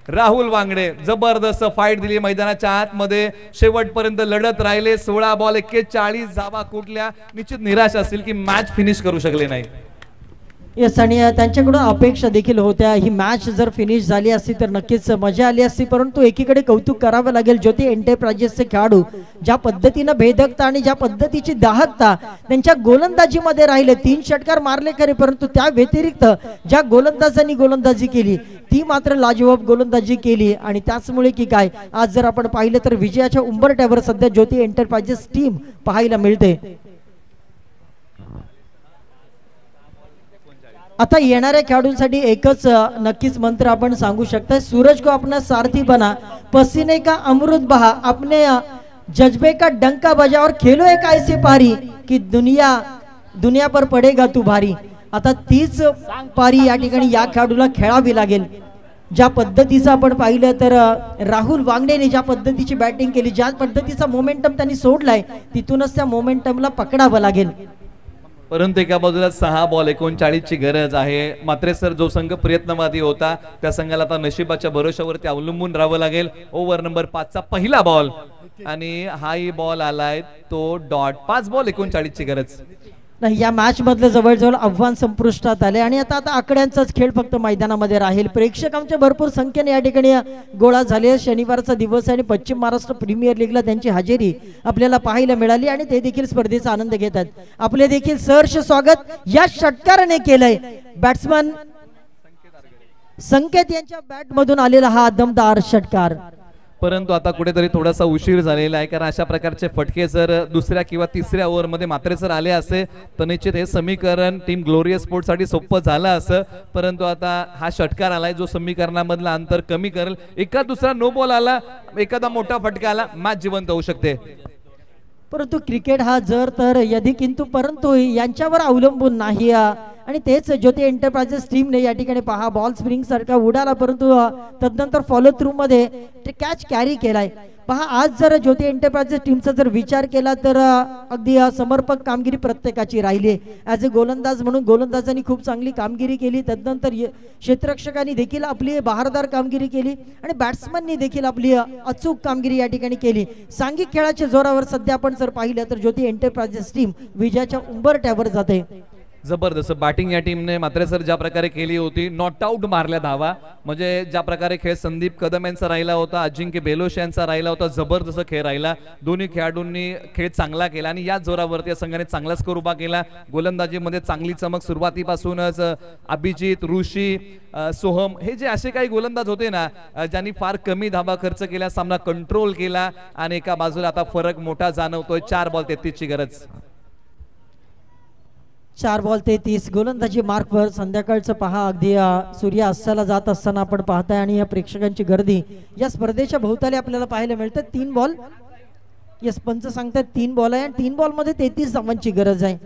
राहुल वांगडे जबरदस्त फाईट दिली मैदानाच्या आतमध्ये, शेवटपर्यंत लढत राहिले. 16 बॉल 41 धावा कुठल्या. निश्चित निराश असतील की मॅच फिनिश करू शकले नाही. येस, आणि त्यांच्याकडून अपेक्षा देखील होत्या, ही मॅच जर फिनिश झाली असती तर नक्कीच मजा आली असती. परंतु एकीकडे कौतुक करावं लागेल ज्योती एंटरप्राइजेसचे खेळाडू, ज्या पद्धतीनं भेदकता आणि ज्या पद्धतीची दाहकता त्यांच्या गोलंदाजीमध्ये राहिले. 3 षटकार मारले खरे, परंतु त्या व्यतिरिक्त ज्या गोलंदाजांनी गोलंदाजी केली ती मात्र लाजवाब गोलंदाजी केली. आणि त्याचमुळे की काय, आज जर आपण पाहिलं तर विजयाच्या उंबरठ्यावर सध्या ज्योती एंटरप्राइजेस टीम पाहायला मिळते. आता येणाऱ्या खेळाडूंसाठी एकच नक्कीच मंत्र आपण सांगू शकता, सूरज को अपना सारथी बना, पसीने का अमृत बहा, अपने जज्बे का डंका बजा और खेलो एक ऐसी पारी की दुनिया पर पडेगा तू भारी. आता तीच पारी या ठिकाणी या खेळाडूला खेळावी लागेल. ज्या पद्धतीचं आपण पाहिलं तर राहुल वांगडेने ज्या पद्धतीची बॅटिंग केली, ज्या पद्धतीचा मोमेंटम त्यांनी सोडलाय, तिथूनच त्या मोमेंटमला पकडावं लागेल. परंतु एका बाजूला 6 बॉल 39 ची गरज आहे. मात्र सर, जो संघ प्रयत्नवादी होता त्या संघाला आता नशिबाच्या भरोशावरती अवलंबून राहावं लागेल. ओव्हर नंबर 5 चा पहिला बॉल आणि हाही बॉल आलाय तो डॉट. 5 बॉल 39 ची गरज. नाही, या मॅच मधलं जवळजवळ आव्हान संपुष्टात आले आणि आता आकड्यांचाच खेळ फक्त मैदानामध्ये राहील. प्रेक्षकांच्या भरपूर संख्येने या ठिकाणी गोळा झाले. शनिवारचा दिवस आणि पश्चिम महाराष्ट्र प्रीमियर लीगला त्यांची हजेरी आपल्याला पाहायला मिळाली आणि ते देखील स्पर्धेचा आनंद घेतात. आपले देखील सहर्ष स्वागत या षटकाराने केलंय. बॅट्समन संकेत यांच्या बॅट मधून आलेला हा दमदार षटकार. परंतु आता कुठेतरी थोडासा उशीर झालेला आहे, कारण अशा प्रकारचे फटके जर दुसऱ्या किंवा तिसऱ्या ओव्हरमध्ये मात्र जर आले असे तर निश्चित हे समीकरण टीम ग्लोरियस स्पोर्ट्ससाठी सोपं झालं असं. परंतु आता हा षटकार आलाय जो समीकरणामधला अंतर कमी करेल. एका दुसरा नो बॉल आला, एखादा मोठा फटका आला, मॅच जिवंत होऊ शकते. परंतु क्रिकेट हा जर तर यदि किंतु परंतु यांच्यावर अवलंबून नाही. आणि तेच ज्योती एंटरप्राइजेस टीमने या ठिकाणी पहा बॉल स्प्रिंग सारखा उडाला, परंतु तदनंतर फॉलो थ्रू मध्ये कॅच कॅरी केलाय. पहा, आज जर ज्योती एंटरप्राइजेस टीमचा जर विचार केला तर अगदी समर्पक कामगिरी प्रत्येकाची राहिली. ॲज अ गोलंदाज म्हणून गोलंदाजांनी खूप चांगली कामगिरी केली. तदनंतर क्षेत्ररक्षकांनी देखील आपली बहारदार कामगिरी केली आणि बॅट्समननी देखील आपली अचूक कामगिरी या ठिकाणी केली. सांघिक खेळाच्या जोरावर सध्या आपण जर पाहिलं तर ज्योती एंटरप्राइजेस टीम विजयाच्या उंबरठ्यावर जाते. जबरदस्त बॅटिंग या टीमने मात्र सर ज्या प्रकारे केली होती, नॉट आउट मारल्या धावा. म्हणजे ज्या प्रकारे खेळ संदीप कदम यांचा राहिला होता, अजिंक्य बेलोश यांचा राहिला होता, जबरदस्त खेळ राहिला. दोन्ही खेळाडूंनी खेळ चांगला केला आणि याच जोरावरती या संघाने चांगला स्कोर उभा केला. गोलंदाजीमध्ये चांगली चमक सुरुवातीपासूनच अभिजित, ऋषी, सोहम हे जे असे काही गोलंदाज होते ना, ज्यांनी फार कमी धावा खर्च केला, सामना कंट्रोल केला. आणि एका बाजूला आता फरक मोठा जाणवतोय. 4 बॉल 33 ची गरज. 4 बॉल 33 गोलंदाजी मार्कवर. संध्याकाळचं पहा, अगदी सूर्य अस्ताला जात असताना आपण पाहताय आणि या प्रेक्षकांची गर्दी या स्पर्धेच्या भोवताली आपल्याला पाहायला मिळते. 3 बॉल, यस, पंच सांगतात 3 बॉल आहे आणि 3 बॉल मध्ये 33 धावांची गरज आहे.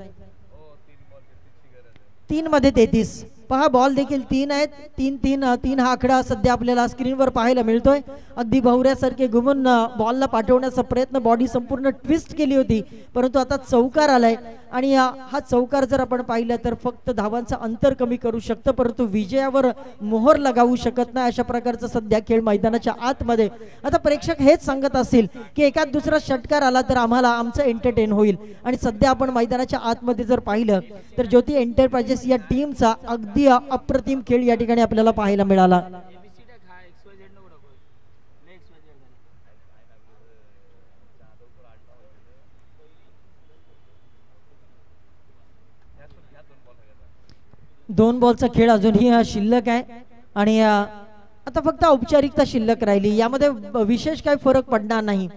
3 मध्ये 33. पहा, बॉल देखील 3 आहेत. 3-3 हा आकडा सध्या आपल्याला स्क्रीनवर पाहायला मिळतोय. अगदी भवऱ्यासारखे घुमून बॉलला पाठवण्याचा प्रयत्न, बॉडी संपूर्ण ट्विस्ट केली होती, परंतु आता चौकार आलाय आणि हा चौकार जर आपण पाहिलं तर फक्त धावांचं अंतर कमी करू शकतं, परंतु विजयावर मोहर लगावू शकत नाही. अशा प्रकारचा सध्या खेळ मैदानाच्या आतमध्ये. आता प्रेक्षक हेच सांगत असतील की एखाद दुसरा षटकार आला तर आम्हाला आमचं एंटरटेन होईल. आणि सध्या आपण मैदानाच्या आतमध्ये जर पाहिलं तर ज्योती एंटरप्राइजेस या टीमचा अगदी अप्रतिम खेळ या ठिकाणी आपल्याला पाहायला मिळाला. दोन बॉलचा खेळ अजूनही शिल्लक आहे आणि आता फक्त औपचारिकता शिल्लक राहिली. यामध्ये विशेष काही फरक पडणार नाही.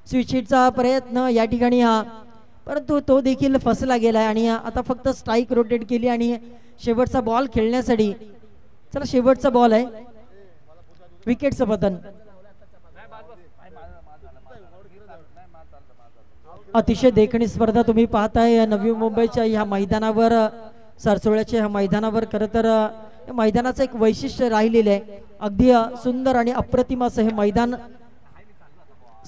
स्विच हिटचा प्रयत्न या ठिकाणी परंतु तो देखील फसला गेलाय आणि आता फक्त स्ट्राईक रोटेट केली आणि शेवटचा बॉल खेळण्यासाठी. चला, शेवटचा बॉल आहे. विकेटचं पतन. अतिशय देखणी स्पर्धा तुम्ही पाहताय नवी मुंबईच्या ह्या मैदानावर, सरसोळ्याच्या ह्या मैदानावर. खरं तर या मैदानाचं एक वैशिष्ट्य राहिलेलं आहे. अगदी सुंदर आणि अप्रतिम असं हे मैदान.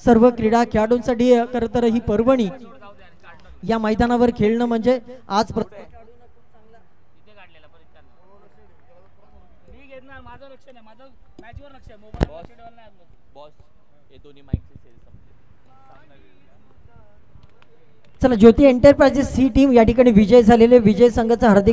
सर्व क्रीडा खेळाडूंसाठी खरं तर ही पर्वणी. या मैदानावर खेळणं म्हणजे आज चला ज्योती एंटरप्राइजेस ही टीम या ठिकाणी विजय झालेले. विजय संघाचा हार्दिक